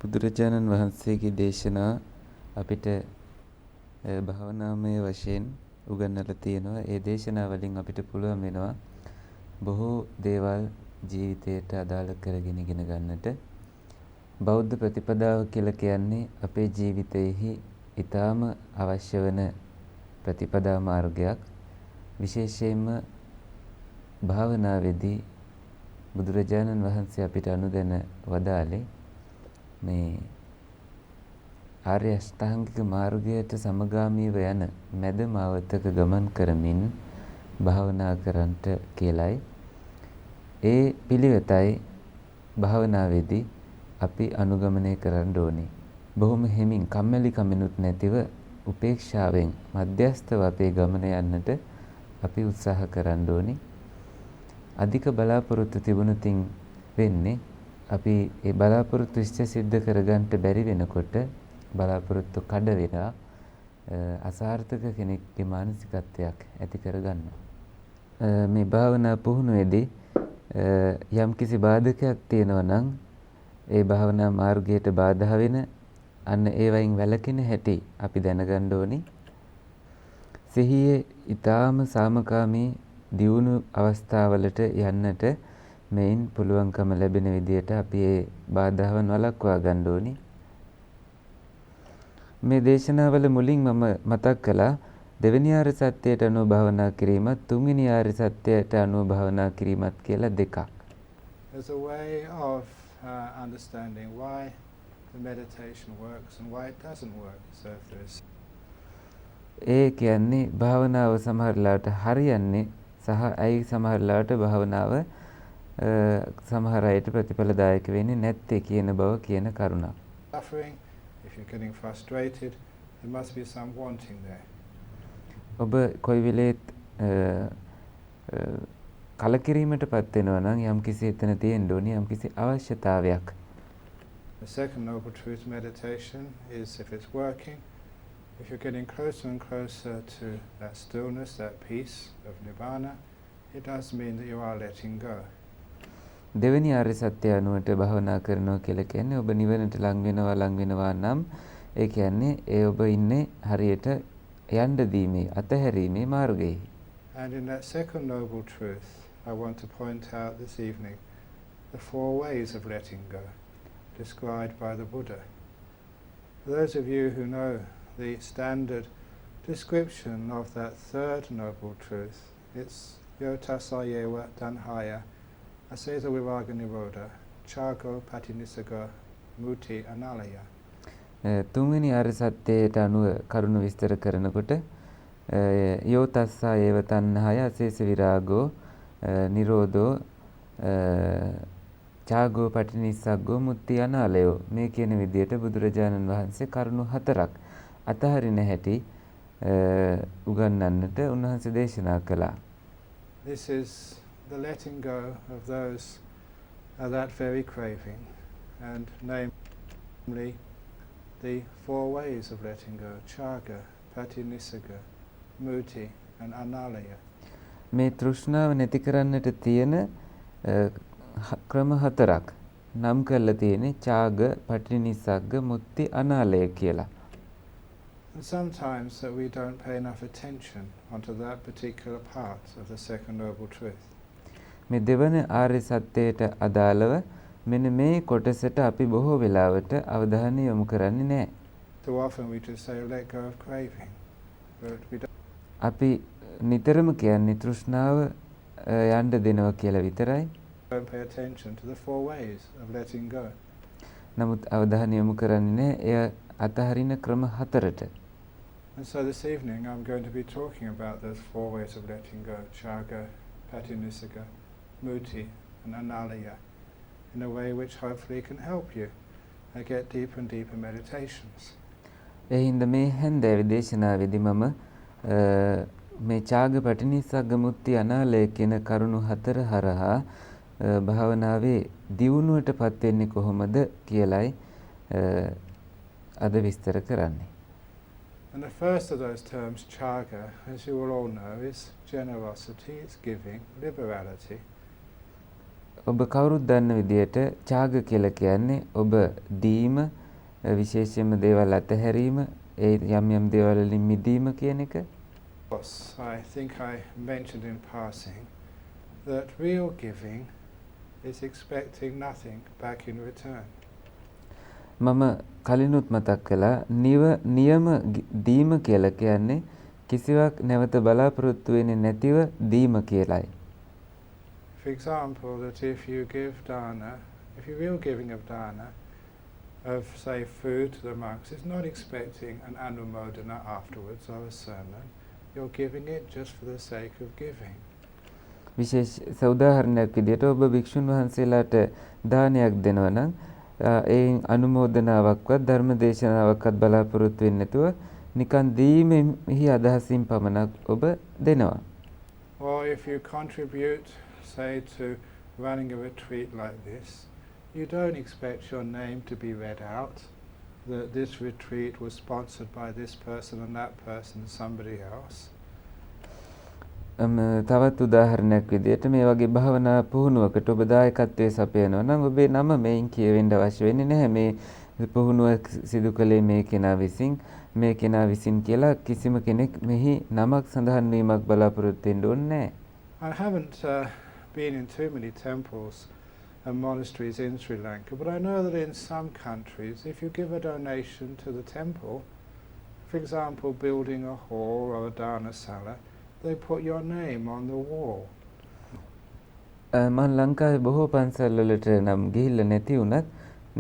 බුදුරජාණන් වහන්සේගේ දේශනා අපිට භාවනාමය වශයෙන් උගන්වලා තියෙනවා. ඒ දේශනා වලින් අපිට පුළුවන් වෙනවා බොහෝ දේවල් ජීවිතයට අදාළ කරගෙන ඉගෙන ගන්නට. බෞද්ධ ප්‍රතිපදාව කියලා කියන්නේ අපේ ජීවිතයේහි ඊටාම අවශ්‍ය වෙන ප්‍රතිපදා මාර්ගයක්. විශේෂයෙන්ම භාවනාවේදී බුදුරජාණන් වහන්සේ අපිට අනුදැන වදාළේ මේ ආර්ය අෂ්ටාංගික මාර්ගයට සමගාමීව යන මැද මාවතක ගමන් කරමින් භාවනා කරන්නට කියලයි. ඒ පිළිවෙතයි භාවනාවේදී අපි අනුගමනය කරන්න ඕනේ. බොහොම හිමින් කම්මැලි කමිනුත් නැතිව උපේක්ෂාවෙන් මධ්‍යස්ථව අපේ ගමන යන්නට අපි උත්සාහ කරන්න ඕනේ. අධික බලාපොරොත්තු තිබුණොතින් වෙන්නේ අපි ඒ බලාපොරොත්තු ඉෂ්ට සිද්ධ කරගන්නට බැරි වෙනකොට බලාපොරොත්තු කඩ වෙලා අසාර්ථක කෙනෙක්ගේ මානසිකත්වයක් ඇති කරගන්නවා. මේ භාවනා පුහුණුවේදී යම් කිසි බාධකයක් තියෙනවා නම් ඒ භාවනා මාර්ගයට බාධා වෙන අන්න ඒවයින් වැළකෙන හැටි අපි දැනගන්න ඕනි. සිහියේ ඊටාම සාමකාමී දියුණු අවස්ථාවලට යන්නට මේන් පුළුවන්කම ලැබෙන විදිහට අපි ඒ බාධාවන් වළක්වා ගන්න ඕනි. මේ දේශනාවල මුලින් මම මතක් කළා දෙවෙනි ආර්ය සත්‍යයට අනුව භාවනා කිරීමත් තුන්වෙනි ආර්ය සත්‍යයට අනුව භාවනා කිරීමත් කියලා දෙකක්. There's a way of understanding why the meditation works and why it doesn't work. So if there's ඒ කියන්නේ භාවනාව සමහරලාට හරියන්නේ සහ ඇයි සමහරලාට භාවනාව සමහර අයට ප්‍රතිඵලදායක වෙන්නේ නැත්තේ කියන බව කියන කරුණක්. Suffering, if you're getting frustrated, there must be some wanting there. ඔබ කොයි වෙලේත් කලකිරීමටපත් වෙනවා නම් යම්කිසි එතන තියෙන්න ඕනේ යම්කිසි අවශ්‍යතාවයක්. The second noble truth meditation is if it's working, if you're getting closer and closer to that stillness, that peace of nibbana, it does mean that you are letting go. දෙවෙනි ආර්ය සත්‍ය අනුවට භාවනා කරනවා කියලා කියන්නේ ඔබ නිවනට ලං වෙනවා නම් ඒ කියන්නේ ඒ ඔබ ඉන්නේ හරියට යන්න දීමේ අතහැරීමේ මාර්ගයේ. And in that second noble truth, I want to point out this evening the four ways of letting go, described by the Buddha. For those of you who know the standard description of that third noble truth, it's yotasayewa danhaya, asesa viraga nirodha, chago patinisaga muti analaya. තුන්වෙනි ආර්ය සත්‍යයට අනුව කරුණ විස්තර කරනකොට යෝතස්සා ඒව තණ්හාය අසේස විරාගෝ නිරෝධෝ චාගෝ පටිනිස්සග්ගෝ මුත්‍ති අනාලයෝ මේ කියන විදිහට බුදුරජාණන් වහන්සේ කරුණු හතරක් අතහරින හැටි උගන්වන්නට උන්වහන්සේ දේශනා කළා. This is the letting go of those that very craving, and namely the four ways of letting go: chaga, patinisaga, muti and analaya. මේ තෘෂ්ණාව නැති කරන්නට තියෙන ක්‍රම හතරක් නම් කරලා තියෙන්නේ චාග, පටිනිස්සග්ග, මුත්‍ති, අනාලය කියලා. And sometimes that we don't pay enough attention onto that particular part of the second noble truth. මේ දෙවන ආර්ය සත්‍යයට අදාළව මෙන්න මේ කොටසට අපි බොහෝ වෙලාවට අවධානය යොමු කරන්නේ නැහැ. Too often we just say let go of craving, but we අපි නිතරම කියන්නේ තෘෂ්ණාව යන්න දෙනවා කියලා විතරයි. don't pay attention to the four ways of letting go. නමුත් අවධානය යොමු කරන්නේ නැහැ එය අතහරින ක්‍රම හතරට. And so this evening I'm going to be talking about those four ways of letting go: chaga, patinisaga, muti and analaya, in a way which hopefully can help you get deeper and deeper meditations. එහිඳ මේ හැන්දෑවේ දේශනාවේදී මම මේ චාග, පටිනිස්සග්ග, මුත්‍ති, අනාලය කියන කරුණු හතර හරහා භාවනාවේ දියුණුවටපත් වෙන්නේ කොහොමද කියලයි අද විස්තර කරන්නේ. And the first of those terms, chaga, as you will all know, is generosity, it's giving, liberality. ඔබ කවුරුත් දන්න විදිහට ඡාග කියලා කියන්නේ ඔබ දීම විශේෂයෙන්ම දේවල් අතහැරීම ඒ යම් යම් දේවල් වලින් මිදීම කියන එක. Of course, I think I mentioned in passing that real giving is expecting nothing back in return. මම කලිනුත් මතක් කළා නියම දීම කියලා කියන්නේ කිසිවක් නැවත බලාපොරොත්තු වෙන්නේ නැතිව දීම කියලායි. For example, that if you give dana, if you're real giving of dana, of say food to the monks, it's not expecting an anumodana afterwards or a sermon. You're giving it just for the sake of giving. විශේෂ උදාහරණයක් විදිහට ඔබ භික්ෂුන් වහන්සේලාට දානයක් දෙනවා නම් ඒ අනුමෝදනාවක්වත් ධර්ම දේශනාවක්වත් බලාපොරොත්තු වෙන්නේ නැතුව නිකන් දීමෙහි අදහසින් පමණක් ඔබ දෙනවා. Or if you contribute, say, to running a retreat like this, you don't expect your name to be read out, that this retreat was sponsored by this person and that person and somebody else. තවත් උදාහරණයක් විදිහට මේ වගේ භාවනා පුහුණුවකට ඔබ දායකත්වයේ සපයනවා නම් ඔබේ නම මේන් කියවෙන්න අවශ්‍ය වෙන්නේ නැහැ. මේ පුහුණුව සිදු කළේ මේ කෙනා විසින් කියලා කිසිම කෙනෙක් මෙහි නමක් සඳහන් වීමක් බලාපොරොත්තු වෙන්න ඕනේ නැහැ. I haven't been in too many temples and monasteries in Sri Lanka, but I know that in some countries, if you give a donation to the temple, for example, building a hall or a dana sala, they put your name on the wall. මම ලංකාවේ බොහෝ පන්සල් වලට නම් ගිහිල්ලා නැති වුණත්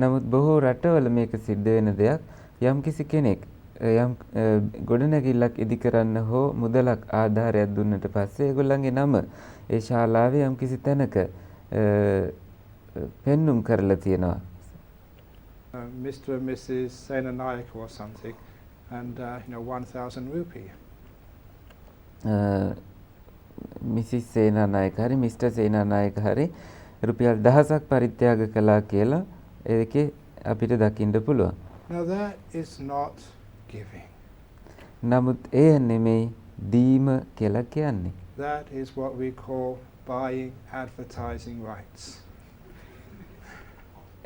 නමුත් බොහෝ රටවල මේක සිද්ධ වෙන දෙයක්. යම්කිසි කෙනෙක් යම් ගොඩනැගිල්ලක් ඉදි කරන්න හෝ මුදලක් ආධාරයක් දුන්නට පස්සේ ඒගොල්ලන්ගේ නම ඒ ශාලාවේ යම්කිසි තැනක පෙන්눔 කරලා තියෙනවා. Mr. and Mrs. Senanayaka or something, and 1,000 rupee. Mrs Senanayake හරි මිස්ටර් සේනානායක හරි රුපියල් 1000ක් පරිත්‍යාග කළා කියලා ඒකේ අපිට දකින්න පුළුවන්. Now that is not giving. නමුත් ඒ නෙමෙයි දීම කියලා කියන්නේ. That is what we call buying advertising rights.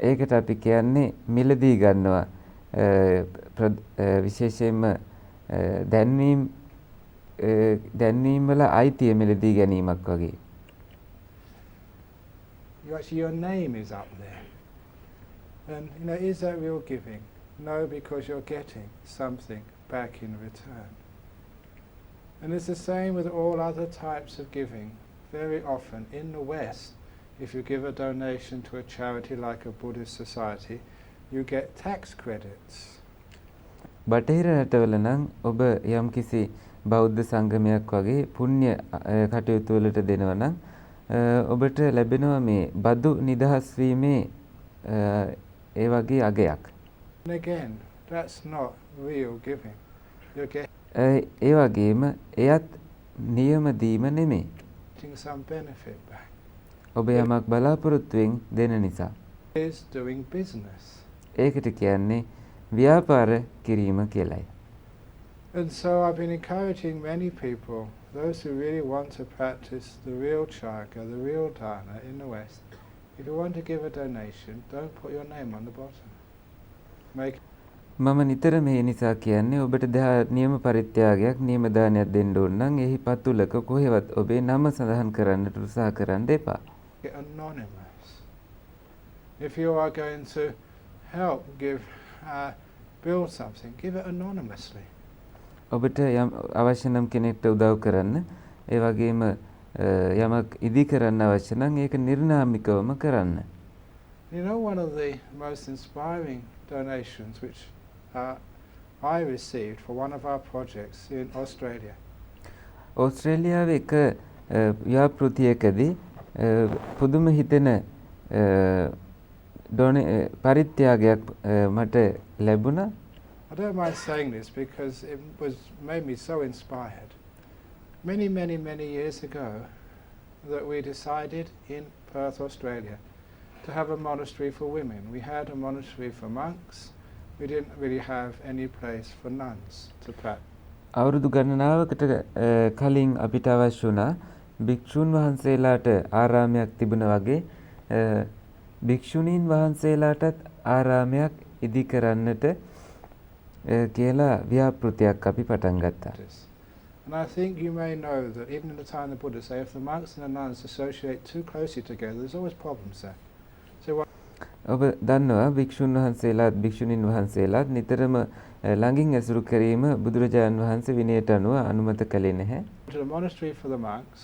ඒකට අපි කියන්නේ මිලදී ගන්නවා විශේෂයෙන්ම දැන්වීම වල අයිතිය මිලදී ගැනීමක් වගේ. Your name is up there. And is that real giving? No, because you're getting something back in return. And it's the same with all other types of giving. Very often in the West, if you give a donation to a charity like a Buddhist society, you get tax credits. බටහිර රටවල නම් ඔබ යම්කිසි බෞද්ධ සංගමයක් වගේ පුණ්‍ය කටයුතු වලට දෙනවා නම් ඔබට ලැබෙනවා මේ බදු නිදහස් වීමේ ඒ වගේ අගයක්. And again, that's not real giving. ඒ වගේම එයත් නියම දීම නෙමෙයි. Getting some benefit back. ඔබ යමක් බලාපොරොත්තුෙන් දෙන නිසා. Is doing business. ඒකට කියන්නේ ව්‍යාපාර කිරීම කියලයි. And so I've been encouraging many people, those who really want to practice the real chaga, the real dana in the West, if you want to give a donation, don't put your name on the bottom. මම නිතර මේ නිසා කියන්නේ ඔබට නියම පරිත්‍යාගයක් නියම දානයක් දෙන්න ඕන නම් එහි පතුලක කොහෙවත් ඔබේ නම සඳහන් කරන්නට උත්සාහ කරන්න එපා. Anonymous. If you are going to help build something, give it anonymously. ඔබට යම් අවශ්‍ය නම් කෙනෙක්ට උදව් කරන්න ඒ වගේම යමක් ඉදි කරන්න අවශ්‍ය නම් ඒක නිර්නාමිකවම කරන්න. One of the most inspiring donations which I received for one of our projects in Australia. ඕස්ට්‍රේලියාවේ එක ව්‍යාපෘතියකදී පුදුම හිතෙන පරිත්‍යාගයක් මට ලැබුණා. I don't mind saying this because it made me so inspired. Many years ago that we decided in Perth, Australia, to have a monastery for women. We had a monastery for monks. We didn't really have any place for nuns to practice. අවුරුදු ගණනාවකට කලින් අපිට අවශ්‍ය වුණා භික්ෂුන් වහන්සේලාට ආරාමයක් තිබුණා වගේ භික්ෂුණීන් වහන්සේලාටත් ආරාමයක් ඉදි කරන්නට කියලා ව්‍යාපෘතියක් අපි පටන් ගත්තා. And I think you may know that even in the time of the Buddha, say if the monks and the nuns associate too closely together, there's always problems there. So ඔබ දන්නවා භික්ෂුන් වහන්සේලාත් භික්ෂුණීන් වහන්සේලාත් නිතරම ළඟින් ඇසුරු කිරීම බුදුරජාණන් වහන්සේ විනයට අනුව අනුමත කළේ නැහැ. to the monastery for the monks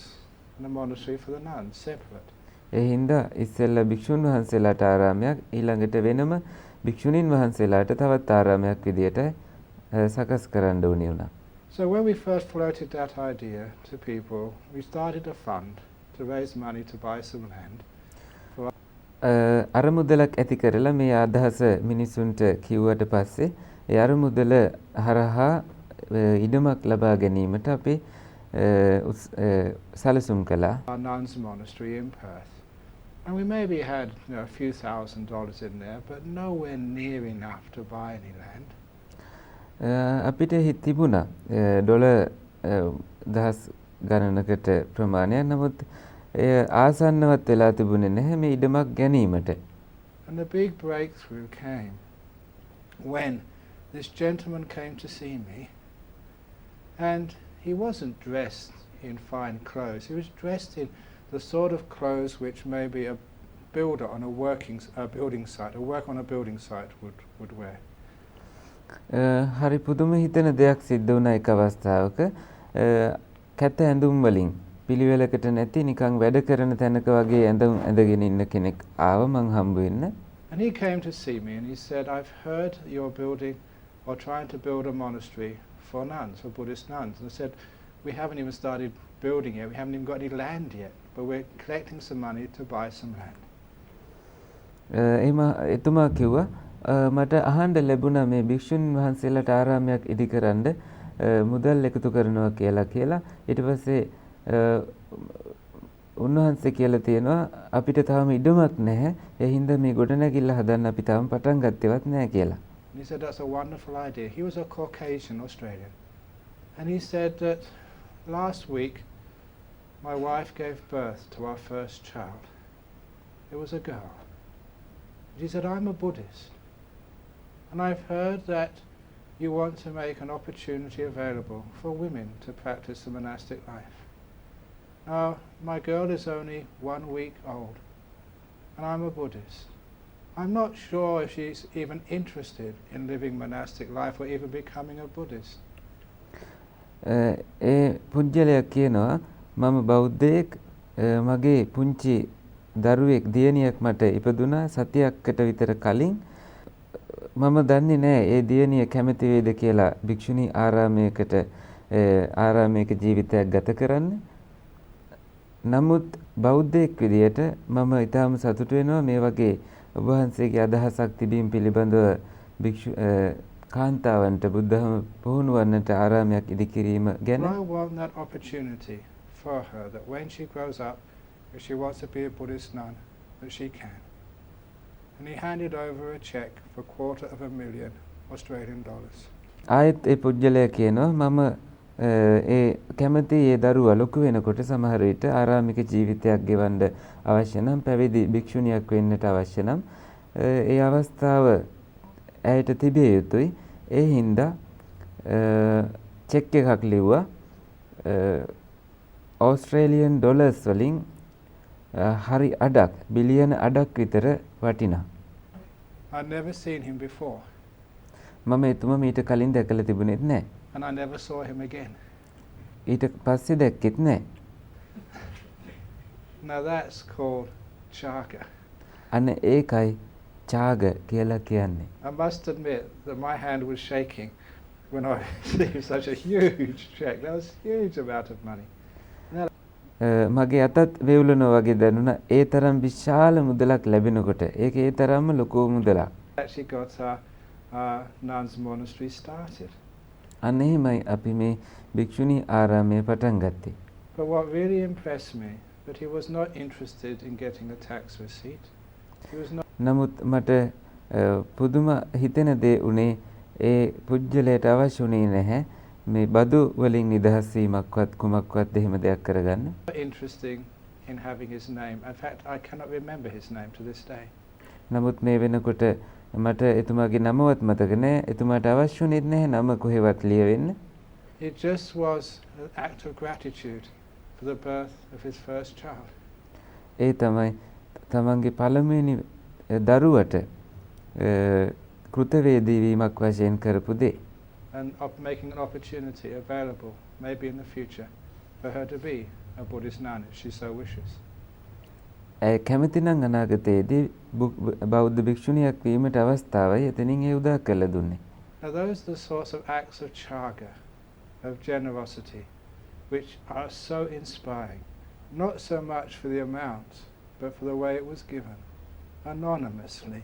and a monastery for the nuns, separate. ඒ හින්දා ඉස්සෙල්ලා භික්ෂුන් වහන්සේලාට ආරාමයක් ඊළඟට වෙනම භික්ෂුණීන් වහන්සේලාට තවත් ආරාමයක් විදියට සකස් කරන්න ඕනේ වුණා. So when we first floated that idea to people, we started a fund to raise money to buy some land. අරමුදලක් ඇති කරලා මේ අදහස මිනිසුන්ට කිව්වට පස්සේ ඒ අරමුදල හරහා ඉඩමක් ලබා ගැනීමට අපි සැලසුම් කළා. Our nuns monastery in Perth. And we maybe had a few $1,000s in there, but nowhere near enough to buy any land. අපිට තිබුණා ඩොලර් දහස් ගණනකට ප්‍රමාණයක්. නමුත් ආසන්නවත් වෙලා තිබුණේ නැහැ මේ ඉඩමක් ගැනීමට. And the big breakthrough came when this gentleman came to see me, and he wasn't dressed in fine clothes. He was dressed in the sort of clothes which maybe a builder on a building site, a work on a building site would wear. හරි පුදුම හිතෙන දෙයක් සිද්ධ වුණා එක අවස්ථාවක. කැත ඇඳුම් වලින් පිළිවෙලකට නැති නිකන් වැඩ කරන තැනක වගේ ඇඳුම් ඇඳගෙන ඉන්න කෙනෙක් ආව මං හම්බ වෙන්න. And he came to see me and he said, I've heard you're building or trying to build a monastery for nuns, for Buddhist nuns. And I said, we haven't even started building yet, we haven't even got any land yet, but we're collecting some money to buy some land. එතුමා කිව්වා මට අහන්න ලැබුණා මේ භික්ෂුන් වහන්සේලාට ආරාමයක් ඉදි කරන්න මුදල් එකතු කරනවා කියලා. ඊට පස්සේ උන්වහන්සේ කියලා තියෙනවා අපිට තාම ඉඩමක් නැහැ. ඒ හින්දා මේ ගොඩනැගිල්ල හදන්න අපි තාම පටන් ගත්තේවත් නැහැ කියලා. He said that's a wonderful idea. He was a Caucasian Australian. And he said that last week my wife gave birth to our first child. It was a girl. He said, I'm a Buddhist. And I've heard that you want to make an opportunity available for women to practice the monastic life. Now, my girl is only 1 week old, and I'm a Buddhist. I'm not sure if she's even interested in living monastic life or even becoming a Buddhist. ඒ පුජ්‍යලයක් කියනවා මම බෞද්ධයෙක් මගේ පුංචි දරුවෙක් දියණියක් මට ඉපදුනා සතියක්කට විතර කලින් මම දන්නේ නැහැ ඒ දියණිය කැමති වේද කියලා භික්ෂුණී ආරාමයක ජීවිතයක් ගත කරන්න. නමුත් බෞද්ධයෙක් විදියට මම ඊටාම සතුටු වෙනවා මේ වගේ ඔබ වහන්සේගේ අදහසක් තිබීම පිළිබඳව භික්ෂු කාන්තාවන්ට බුද්ධහම පුහුණුවන්නට ආරාමයක් ඉදි කිරීම ගැන. I want that opportunity for her that when she grows up, if she wants to be a Buddhist nun, that she can. And he handed over a check for $250,000 Australian dollars. ආයෙත් ඒ පුජ්‍යලයා කියනවා මම ඒ කැමති ඒ දරුවා ලොකු වෙනකොට සමහර විට ආරාමික ජීවිතයක් ගෙවන්න අවශ්‍ය නම් පැවිදි භික්ෂුණියක් වෙන්නට අවශ්‍ය නම් ඒ අවස්ථාව ඇයට තිබිය යුතුයි. ඒ හින්දා චෙක් එකක් ලිව්වා ඕස්ට්‍රේලියන් ඩොලර්ස් වලින් හරි අඩක් බිලියන අඩක් විතර වටිනා. I'd never seen him before. මම එතුමා මීට කලින් දැකලා තිබුණෙත් නැහැ. And I never saw him again. ඊට පස්සේ දැක්කෙත් නැහැ. Now that's called chaga. අන්න ඒකයි ඡාග කියලා කියන්නේ. I must admit that my hand was shaking when I received such a huge check. That was a huge amount of money. මගේ අතත් වේවුලනවා වගේ දැනුණා. ඒ තරම් විශාල මුදලක් ලැබෙනකොට ඒක ඒ තරම්ම ලොකු මුදලක්. Actually got our nuns monastery started. අන්න එහෙමයි අපි මේ භික්ෂුණී ආරාමය පටන් ගත්තේ. But what really impressed me that he was not interested in getting a tax receipt. He was not. නමුත් මට පුදුම හිතෙන දේ උනේ ඒ පුජ්‍යලයට අවශ්‍ය උනේ නැහැ මේ බදු වලින් නිදහස් වීමක්වත් කුමක්වත් එහෙම දෙයක් කරගන්න. Interesting in having his name. In fact, I cannot remember his name to this day. නමුත් මේ වෙනකොට මට එතුමාගේ නමවත් මතක නැහැ. එතුමාට අවශ්‍ය වුණේ නැහැ නම කොහෙවත් ලියවෙන්න. It just was an act of gratitude for the birth of his first child. ඒ තමයි තමන්ගේ පළමුවෙනි දරුවට කෘතවේදී වීමක් වශයෙන් කරපු දේ. And making an opportunity available, maybe in the future, for her to be a Buddhist nun if she so wishes. ඇය කැමති නම් අනාගතයේදී බෞද්ධ භික්ෂුණියක් වීමට අවස්ථාවයි එතනින් ඒ උදා කළ දුන්නේ. Now those are the sorts of acts of chaga, of generosity, which are so inspiring, not so much for the amount, but for the way it was given, anonymously.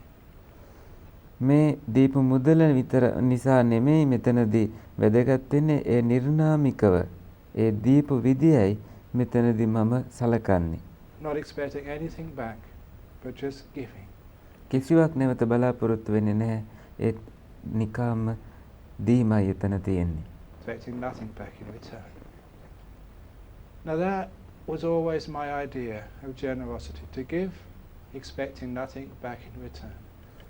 මේ දීප මුදල විතර නිසා නෙමෙයි මෙතනදී වැදගත් වෙන්නේ ඒ නිර්නාමිකව ඒ දීප විදියයි මෙතනදී මම සලකන්නේ. Not expecting anything back, but just giving. කිසිවක් නැවත බලාපොරොත්තු වෙන්නේ නැහැ. ඒ නිකම්ම දීමයි එතන තියෙන්නේ. Expecting nothing back in return. Now that was always my idea of generosity, to give, expecting nothing back in return.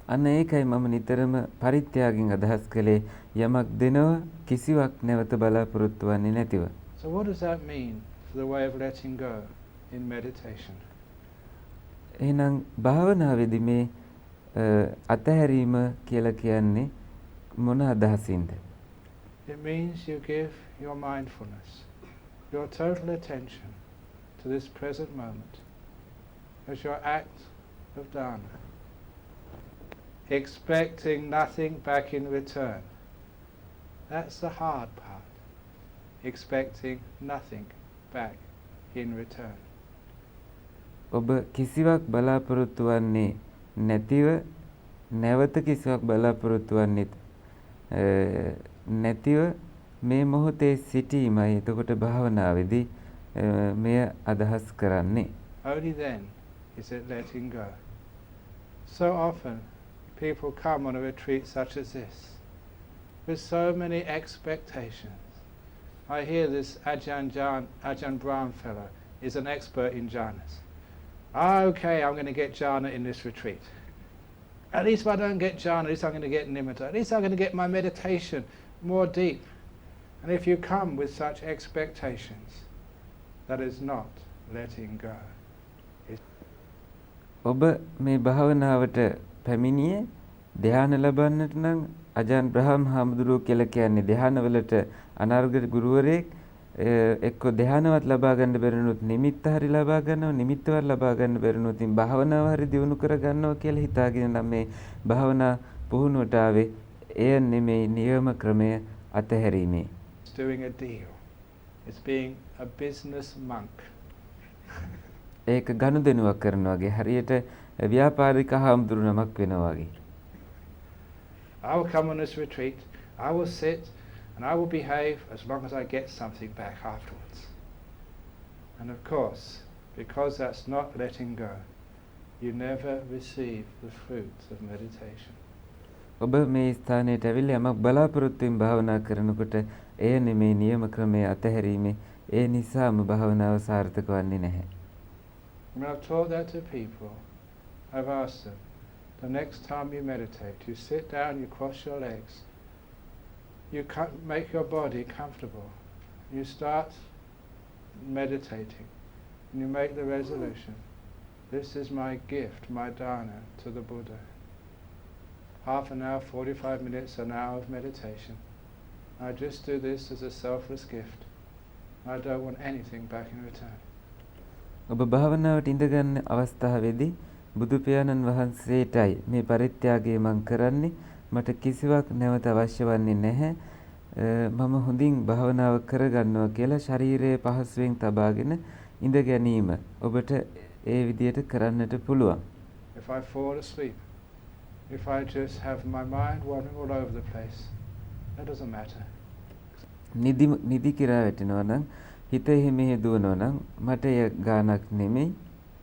අන්න ඒකයි මම නිතරම පරිත්‍යාගයෙන් අදහස් කළේ යමක් දෙනවා කිසිවක් නැවත බලාපොරොත්තු වෙන්නේ නැතිව. So what does that mean for the way of letting go in meditation? එහෙනම් භාවනාවේදී මේ අතහැරීම කියලා කියන්නේ මොන අදහසින්ද? It means you give your mindfulness, your total attention to this present moment as your act of dharma, expecting nothing back in return. That's the hard part, expecting nothing back in return. ඔබ කිසිවක් බලාපොරොත්තු වෙන්නේ නැතිව නැවත කිසිවක් බලාපොරොත්තු වෙන්නේ නැතිව මේ මොහොතේ සිටීමයි එතකොට භාවනාවේදී මෙය අදහස් කරන්නේ. Only then is it letting go. So often people come on a retreat such as this with so many expectations. I hear this Ajahn Brahm fellow is an expert in jhanas. Okay, I'm going to get jhana in this retreat. At least if I don't get jhana, at least I'm going to get nimitta. At least I'm going to get my meditation more deep. And if you come with such expectations, that is not letting go. ඔබ මේ භාවනාවට පැමිණියේ ධ්‍යාන ලබන්නට නම් අජාන් බ්‍රහම් හාමුදුරුවෝ කියලා කියන්නේ ධ්‍යානවලට අනර්ග ගුරුවරයෙක් එක්ක ධ්‍යානවත් ලබා ගන්න බැරිනොත් නිමිත්ත හරි ලබා ගන්නවා නිමිත්තවත් ලබා ගන්න බැරිනොත් ඉතින් භාවනාව හරි දියුණු කර ගන්නවා කියලා හිතාගෙන නම් මේ භාවනා පුහුණුවට ආවේ එය නෙමෙයි නියම ක්‍රමය අතහැරීමේ. It's doing a deal. It's being a business monk. ඒක ගනුදෙනුවක් කරනවා වගේ හරියට ව්‍යාපාරික හාමුදුරු නමක් වෙනවා වගේ. I will come on this retreat, I will sit and I will behave as long as I get something back afterwards. And of course, because that's not letting go, you never receive the fruits of meditation. ඔබ මේ ස්ථානයට ඇවිල්ලා යමක් බලාපොරොත්තුෙන් භාවනා කරනකොට එය නෙමේ නියම ක්‍රමය අතහැරීමේ ඒ නිසාම භාවනාව සාර්ථක වන්නේ නැහැ. When I've taught that to people, I've asked them, the next time you meditate, you sit down, you cross your legs, you make your body comfortable, you start meditating, and you make the resolution, this is my gift, my dana to the Buddha. Half an hour, 45 minutes, an hour of meditation. I just do this as a selfless gift. I don't want anything back in return. ඔබ භාවනාවට ඉඳගන්න අවස්ථාවේදී බුදු පියාණන් වහන්සේටයි මේ පරිත්‍යාගය මම කරන්නේ මට කිසිවක් නැවත අවශ්‍ය වන්නේ නැහැ මම හොඳින් භාවනාව කරගන්නවා කියලා ශරීරයේ පහසුවෙන් තබාගෙන ඉඳ ගැනීම ඔබට ඒ විදිහට කරන්නට පුළුවන්. If I fall asleep, if I just have my mind wandering all over the place, that doesn't matter. නිදි කිරා වැටෙනවා නම් හිත එහෙම දුවනවා නම් මට ඒ ගානක් නෙමෙයි.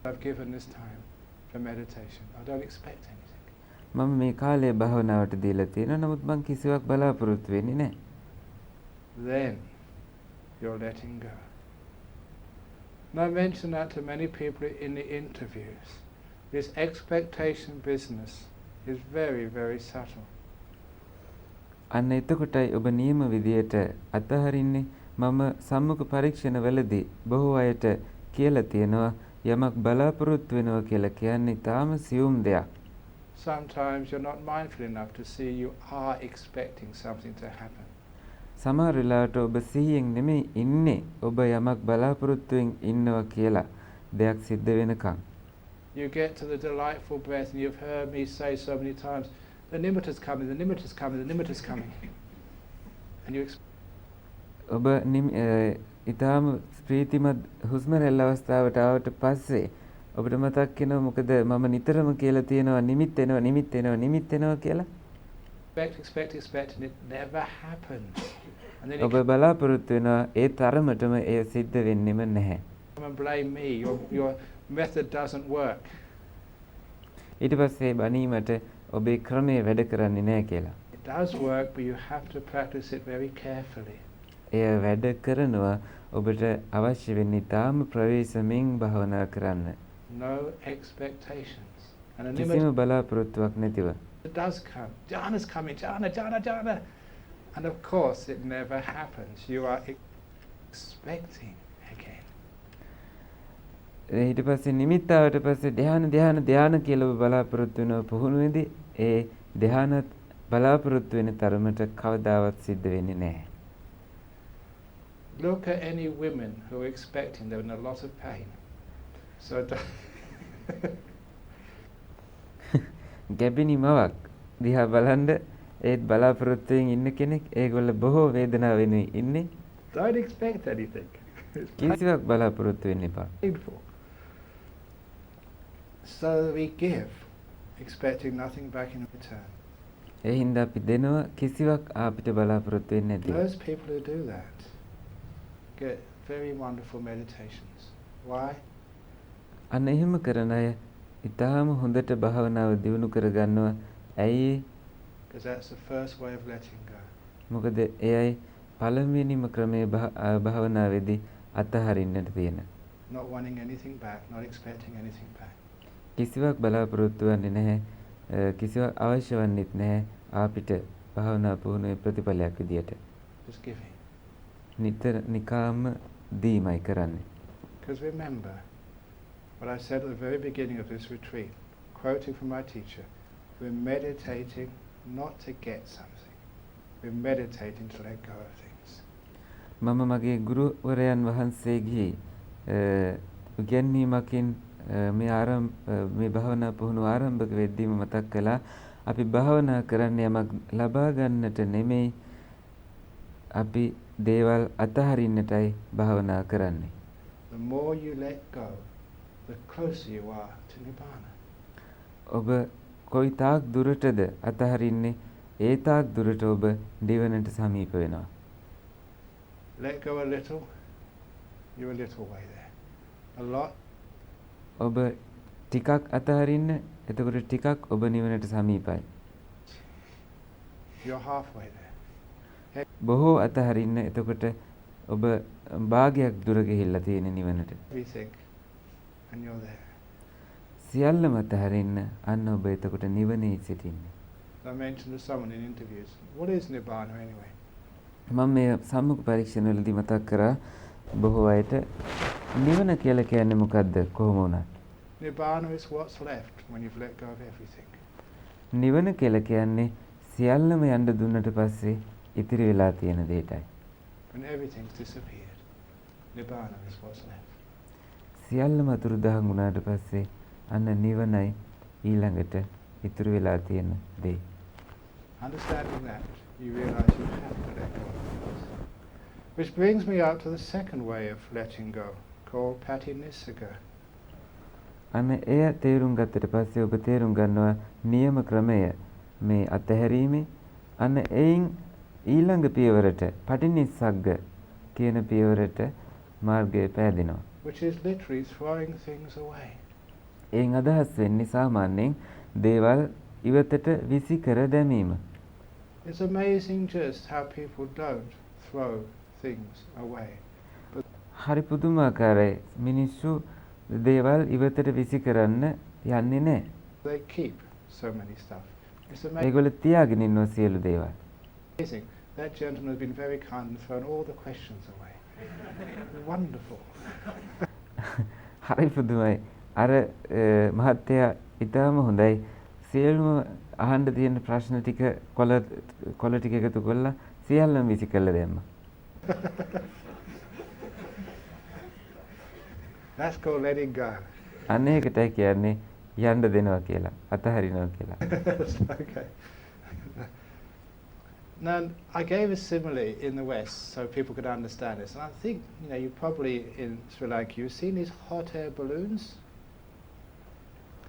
I've given this time for meditation. I don't expect anything. මම මේ කාලේ භාවනාවට දීලා තියෙනවා නමුත් මම කිසිවක් බලාපොරොත්තු වෙන්නේ නැහැ. Then you're letting go. And I mention that to many people in the interviews. This expectation business is very, very subtle. අන්න එතකොටයි ඔබ නියම විදියට අතහරින්නේ මම සම්මුඛ පරීක්ෂණවලදී බොහෝ අයට කියලා තියෙනවා යමක් බලාපොරොත්තු වෙනවා කියලා කියන්නේ තාම සියුම් දෙයක්. Sometimes you're not mindful enough to see you are expecting something to happen. සමහර වෙලාවට ඔබ සිහියෙන් නෙමෙයි ඉන්නේ ඔබ යමක් බලාපොරොත්තුෙන් ඉන්නවා කියලා දෙයක් සිද්ධ වෙනකන්. You get to the delightful breath and you've heard me say so many times, the nimitter's coming, the nimitter's coming, the nimitter's coming. And you ඔබ ඊටාම ප්‍රීතිමත් හුස්ම රැල්ල අවස්ථාවට ආවට පස්සේ ඔබට මතක් වෙනවා මොකද මම නිතරම කියලා තියෙනවා නිමිත් එනවා කියලා. expect and it never happens. And then ඔබ බලාපොරොත්තු වෙනවා ඒ තරමටම එය සිද්ධ වෙන්නෙම නැහැ. come and blame me, your method doesn't work. ඊට පස්සේ බණීමට ඔබේ ක්‍රමය වැඩ කරන්නේ නැහැ කියලා. It does work, but you have to practice it very carefully. එය වැඩ කරනවා ඔබට අවශ්‍ය වෙන්නේ තාම ප්‍රවේශමෙන් භාවනා කරන්න. No expectations. And a කිසිම බලාපොරොත්තුවක් නැතිව. It does come. Jhana's coming. Jhana. And of course it never happens. You are expecting again. ඊට පස්සේ නිමිත්තාවට පස්සේ ධ්‍යාන කියලා ඔබ බලාපොරොත්තු වෙනවා පුහුණුවේදී ඒ ධ්‍යානත් බලාපොරොත්තු වෙන තරමට කවදාවත් සිද්ධ වෙන්නේ නැහැ. Look at any women who are expecting, they're in a lot of pain. So ගැබිනි මවක් දිහා බලන්න ඒත් බලාපොරොත්තුෙන් ඉන්න කෙනෙක් ඒගොල්ල බොහෝ වේදනාවෙනුයි ඉන්නේ. Don't expect anything. කිසිවක් බලාපොරොත්තු වෙන්න එපා. Painful. So we give, expecting nothing back in return. ඒ හින්දා අපි දෙනවා කිසිවක් අපිට බලාපොරොත්තු වෙන්නේ නැති. Those people who do that get very wonderful meditations. Why? අන්න එහෙම කරන අය ඊටාම හොඳට භාවනාව දියුණු කරගන්නවා. ඇයි? Because that's the first way of letting go. මොකද එයයි පළවෙනිම ක්‍රමයේ භාවනාවේදී අතහරින්නට තියෙන. Not wanting anything back, not expecting anything back. කිසිවක් බලාපොරොත්තු වෙන්නේ නැහැ. කිසිවක් අවශ්‍ය වන්නේත් නැහැ අපිට භාවනා පුහුණුවේ ප්‍රතිඵලයක් විදියට. Just giving. නිකාම දීමයි කරන්නේ. Because remember what I said at the very beginning of this retreat, quoting from my teacher, we're meditating not to get something. We're meditating to let go of things. මම මගේ ගුරුවරයන් වහන්සේගේ උගන්වීමකින් මේ භාවනා පුහුණුව ආරම්භක වෙද්දීම මතක් කළා අපි භාවනා කරන්නේ යමක් ලබා ගන්නට නෙමෙයි අපි දේවල් අතහරින්නටයි භාවනා කරන්නේ. The more you let go, the closer you are to Nibbana. ඔබ කොයි තාක් දුරටද අතහරින්නේ ඒ තාක් දුරට ඔබ නිවනට සමීප වෙනවා. Let go a little, you're a little way there. A lot, ඔබ ටිකක් අතහරින්න එතකොට ටිකක් ඔබ නිවනට සමීපයි. you're halfway there. බොහෝ අතහරින්න එතකොට ඔබ භාගයක් දුර ගිහිල්ලා තියෙන නිවනට. Everything, and you're there. සියල්ලම අතහරින්න අන්න ඔබ එතකොට නිවනේ සිටින්නේ. I mentioned to someone in interviews, what is Nibbana anyway? මම මේ සම්මුඛ පරීක්ෂණවලදී මතක් කරා බොහෝ අයට නිවන කියලා කියන්නේ මොකද්ද කොහොම වුණත්? Nibbana is what's left when you've let go of everything. නිවන කියලා කියන්නේ සියල්ලම යන්න දුන්නට පස්සේ ඉතිරි වෙලා තියෙන දෙයටයි. When everything's disappeared, Nibbana is what's left. සියල්ලම අතුරුදහන් වුණාට පස්සේ අන්න නිවනයි ඊළඟට ඉතුරු වෙලා තියෙන දේ. Understanding that, you realize you have to let go of things. Which brings me up to the second way of letting go, called patinissagga. අන්න එය තේරුම් ගත්තට පස්සේ ඔබ තේරුම් ගන්නවා නියම ක්‍රමය මේ අතහැරීමේ අන්න එයින් ඊළඟ පියවරට පටිනිස්සග්ග කියන පියවරට මාර්ගය පෑදෙනවා. Which is literally throwing things away. එයින් අදහස් වෙන්නේ සාමාන්‍යයෙන් දේවල් ඉවතට විසි කර දැමීම. It's amazing just how people don't throw things away. හරි පුදුමාකාරයි. මිනිස්සු දේවල් ඉවතට විසි කරන්න යන්නේ නැහැ. They keep so many stuff. It's amazing. ඒගොල්ලෝ තියාගෙන ඉන්නවා සියලු දේවල්. That gentleman has been very kind and thrown all the questions away. Wonderful. හරි පුදුමයි. අර මහත්තයා ඊටම හොඳයි. සියලුම අහන්න තියෙන ප්‍රශ්න ටික කොළ ටික එකතු කරලා සියල්ලම විසි කළා දැම්මා. That's called letting go. අනේකටයි කියන්නේ යන්න දෙනවා කියලා, අතහරිනවා කියලා. Okay. Now, I gave a simile in the West so people could understand this. And I think, you probably in Sri Lanka, you've seen these hot air balloons.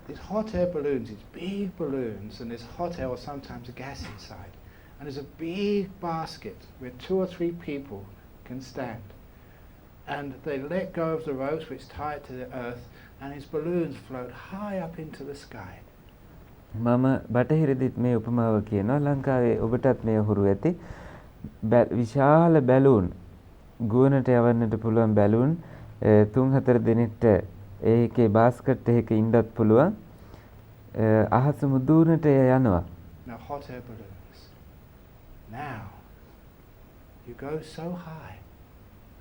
These hot air balloons, these big balloons, and there's hot air or sometimes a gas inside. And there's a big basket where 2 or 3 people can stand. And they let go of the ropes which tie it to the earth, and these balloons float high up into the sky. මම බටහිරදිත් මේ උපමාව කියනවා. ලංකාවේ ඔබටත් මේ හුරු ඇති. විශාල බැලූන් ගුවනට යවන්නට පුළුවන් බැලූන් 3-4 දිනට ඒකේ බාස්කට් එකක ඉන්නත් පුළුවන්. අහස මුදුනට යනවා. Now hot air balloons. Now you go so high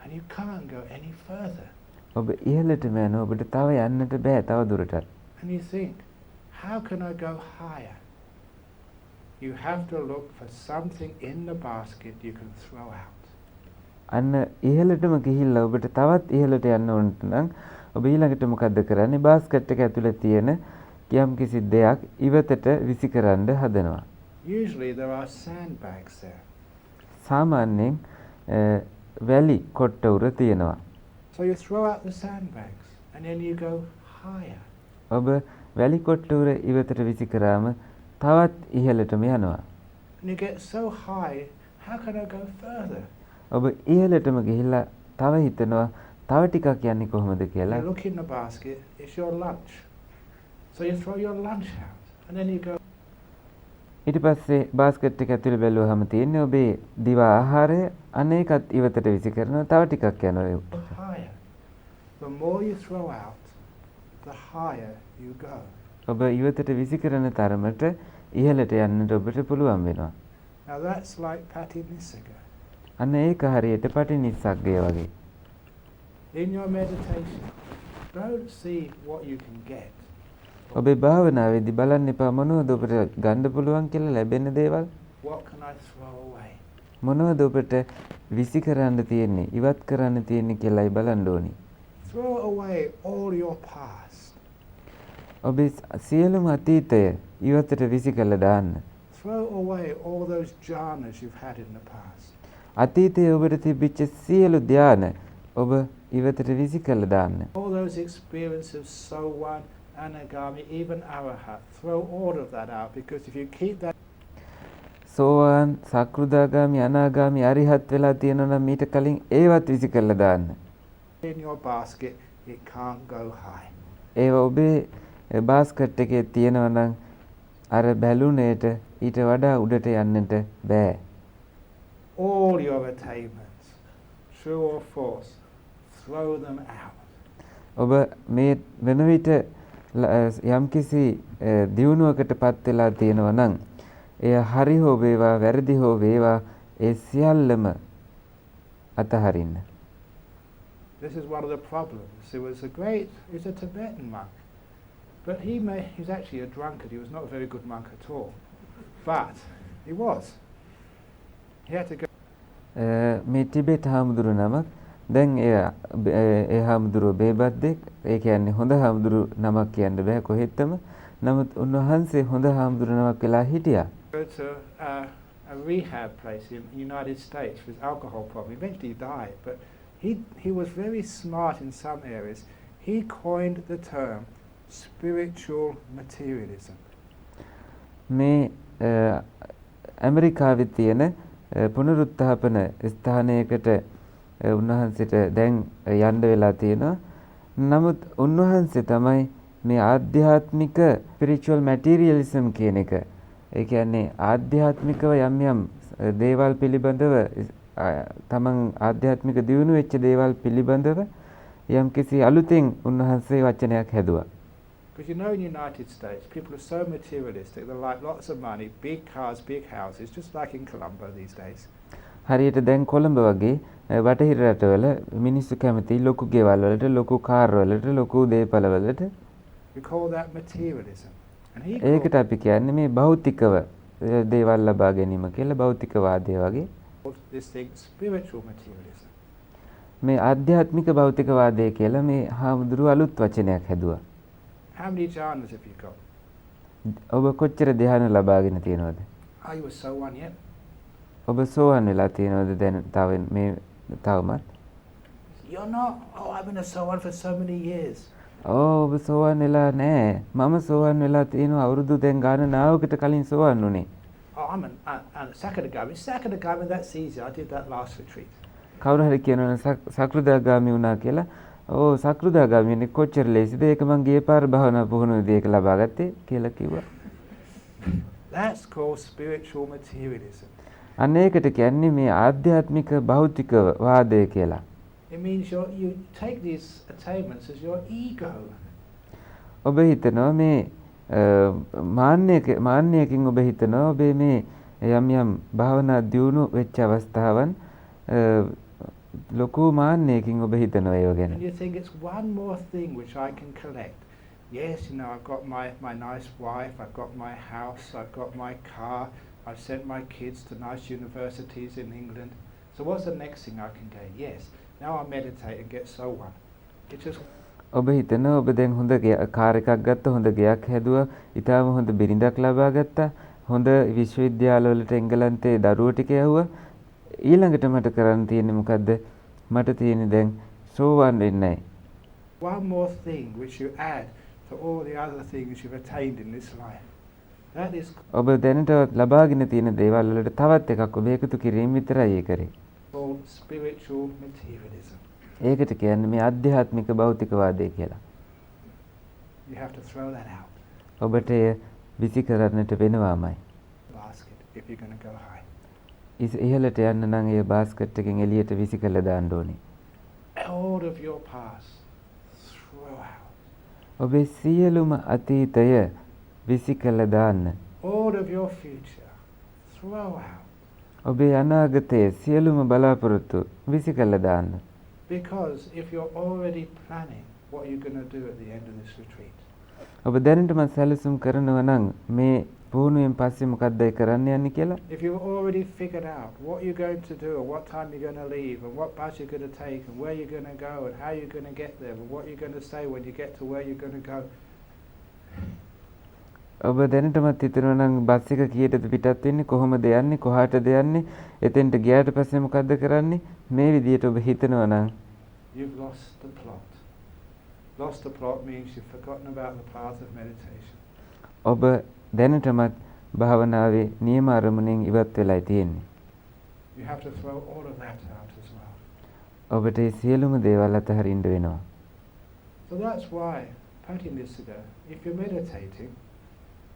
and you can't go any further. ඔබ ඉහළටම යනවා. ඔබට තව යන්නට බෑ තව දුරටත්. And you think, how can I go higher? You have to look for something in the basket you can throw out. අන්න ඉහළටම ගිහිල්ලා ඔබට තවත් ඉහළට යන්න ඕනට නම් ඔබ ඊළඟට මොකද්ද කරන්නේ? බාස්කට් එක ඇතුලේ තියෙන යම් කිසි දෙයක් ඉවතට විසි කරන්න හදනවා. Usually there are sandbags there. සාමාන්‍යයෙන් වැලි කොට්ට උර තියෙනවා. So you throw out the sandbags and then you go higher. ඔබ වැලි කොට්ට උර ඉවතට විසි කරාම තවත් ඉහළටම යනවා. And you get so high, how can I go further? ඔබ ඉහළටම ගිහිල්ලා තව හිතනවා තව ටිකක් යන්නේ කොහොමද කියලා. You look in the basket, it's your lunch. So you throw your lunch out and then you go. ඊට පස්සේ බාස්කට් එක ඇතුලේ බැලුවාම තියෙන්නේ ඔබේ දිවා ආහාරය. අනේකත් ඉවතට විසි කරනවා තව ටිකක් යනවා. Higher. The more you throw out, the higher you go. ඔබ ඉවතට විසි කරන තරමට ඉහළට යන්නට ඔබට පුළුවන් වෙනවා. Now that's like Patinissagga. අන්න ඒක හරියට පටිනිස්සග්ගය වගේ. In your meditation, don't see what you can get. ඔබේ භාවනාවේදී බලන්න එපා මොනවද ඔබට ගන්න පුළුවන් කියලා ලැබෙන දේවල්. What can I throw away? මොනවද ඔබට විසි කරන්න තියෙන්නේ, ඉවත් කරන්න තියෙන්නේ කියලායි බලන්න ඕනි. Throw away all your past. ඔබේ සියලුම අතීතය ඉවතට විසි කළා දාන්න. Throw away all those jhanas you've had in the past. අතීතයේ ඔබට තිබිච්ච සියලු ධාන ඔබ ඉවතට විසි කළා දාන්න. All those experiences of sowan, anagami, even arahat. Throw all of that out, because if you keep that සෝවාන්, සක්‍රුදාගාමි, අනාගාමි, අරිහත් වෙලා තියෙනවා නම් මීට කලින් ඒවත් විසි කළා දාන්න. in your basket, it can't go high. ඒව ඔබේ බාස්කට් එකේ තියෙනවා නම් අර බැලුනේට ඊට වඩා උඩට යන්නට බෑ. All your attainments, true or false, throw them out. ඔබ මේ වෙන විට යම්කිසි දියුණුවකට පත් වෙලා තියෙනවා නම් එය හරි හෝ වේවා වැරදි හෝ වේවා ඒ සියල්ලම අතහරින්න. This is one of the problems. He was a Tibetan monk, but he was actually a drunkard. He was not a very good monk at all, but he was. He had to go. මේ Tibet හාමුදුරු නමක් දැන් ඒ හාමුදුරුව බේබද්දෙක්. ඒ කියන්නේ හොඳ හාමුදුරු නමක් කියන්න බෑ කොහෙත්තම. නමුත් උන්වහන්සේ හොඳ හාමුදුරු නමක් වෙලා හිටියා. Go to a rehab place in the United States with alcohol problem. Eventually he died, but he was very smart in some areas. He coined the term spiritual materialism. මේ ඇමරිකාවේ තියෙන පුනරුත්ථාපන ස්ථානයකට උන්වහන්සේට දැන් යන්න වෙලා තියෙනවා. නමුත් උන්වහන්සේ තමයි මේ ආධ්‍යාත්මික spiritual materialism කියන එක. ඒ කියන්නේ ආධ්‍යාත්මිකව යම් යම් දේවල් පිළිබඳව තමන් ආධ්‍යාත්මික දියුණු වෙච්ච දේවල් පිළිබඳව යම්කිසි අලුතෙන් උන්වහන්සේ වචනයක් හැදුවා. Because you know in the United States, people are so materialistic, they like lots of money, big cars, big houses, just like in Colombo these days. හරියට දැන් කොළඹ වගේ බටහිර රටවල මිනිස්සු කැමති ලොකු ගෙවල් වලට, ලොකු කාර් වලට, ලොකු දේපල වලට. We call that materialism. And he ඒකට අපි කියන්නේ මේ භෞතිකව දේවල් ලබා ගැනීම කියලා භෞතිකවාදය වගේ. called this thing spiritual materialism. මේ ආධ්‍යාත්මික භෞතිකවාදය කියලා මේ හාමුදුරුවෝ අලුත් වචනයක් හැදුවා. How many jhanas have you got? ඔබ කොච්චර ධ්‍යාන ලබාගෙන තියෙනවද? Are you a sowan yet? ඔබ සෝවන් වෙලා තියෙනවද දැන් තවමත්? You're not. Oh, I've been a sowan for so many years. ඔබ සෝවන් වෙලා නැහැ. මම සෝවන් වෙලා තියෙනවා අවුරුදු දැන් ගානනාවකට කලින් සෝවන් වුණේ. Oh, I'm a Sakadagami. Sakadagami, that's easy. I did that last retreat. කවුරු හරි කියනවනේ සක්‍රුදාගාමි වුණා කියලා. සක්‍රුදාගාමිනේ කොච්චර ලේසිද? ඒක මං ගිය පාර භාවනා පුහුණුවේදී ඒක ලබා ගත්තේ කියලා කිව්වා. That's called spiritual materialism. අන්න ඒකට කියන්නේ මේ ආධ්‍යාත්මික භෞතික වාදය කියලා. It means you take these attainments as your ego. ඔබ හිතනවා මේ මාන්නයකින් ඔබ හිතනවා ඔබේ මේ යම් භාවනා දියුණු වෙච්ච අවස්ථාවන් ලොකු මාන්නයකින් ඔබ හිතනවා ඒව ගැන. And you think it's one more thing which I can collect. Yes, you know, I've got my nice wife, I've got my house, I've got my car, I've sent my kids to nice universities in England. So what's the next thing I can gain? Yes, now I meditate and get so one. It's just ඔබ හිතනවා ඔබ දැන් හොඳ car එකක් ගත්තා, හොඳ ගෙයක් හැදුවා, ඊටාම හොඳ බිරිඳක් ලබා ගත්තා, හොඳ විශ්වවිද්‍යාලවලට එංගලන්තේ දරුවෝ ටික යවුවා. ඊළඟට මට කරන්න තියෙන්නේ මොකද්ද? මට තියෙන්නේ දැන් සෝවන් වෙන්නයි. one more thing which you add to all the other things you've attained in this life. That is ඔබ දැනට ලබාගෙන තියෙන දේවල් වලට තවත් එකක් ඔබ එකතු කිරීම විතරයි ඒ කරේ. called spiritual materialism. ඒකට කියන්නේ මේ ආධ්‍යාත්මික භෞතිකවාදය කියලා. You have to throw that out. ඔබට එය විසි කරන්නට වෙනවාමයි. Basket if you're going to go high. ඉහළට යන්න නම් ඒ බාස්කට් එකෙන් එළියට විසි කරලා දාන්න ඕනේ. All of your past, throw out. ඔබේ සියලුම අතීතය විසි කරලා දාන්න. All of your future, throw out. ඔබේ අනාගතයේ සියලුම බලාපොරොත්තු විසි කරලා දාන්න. Because if you're already planning what you're going to do at the end of this retreat. ඔබ දැනටම සැලසුම් කරනවා නම් මේ පුහුණුවෙන් පස්සේ මොකක්ද කරන්න යන්නේ කියලා? If you've already figured out what you're going to do and what time you're going to leave and what bus you're going to take and where you're going to go and how you're going to get there and what you're going to say when you get to where you're going to go. ඔබ දැනටමත් හිතනවා නම් bus එක කීයටද පිටත් වෙන්නේ, කොහොමද යන්නේ, කොහාටද යන්නේ, එතෙන්ට ගියාට පස්සේ මොකද්ද කරන්නේ? මේ විදියට ඔබ හිතනවා නම් you've lost the plot. Lost the plot means you've forgotten about the path of meditation. ඔබ දැනටමත් භාවනාවේ නියම අරමුණෙන් ඉවත් වෙලායි තියෙන්නේ. You have to throw all of that out as well. ඔබට ඒ සියලුම දේවල් අතහරින්න වෙනවා. So that's why, Patinissada, if you're meditating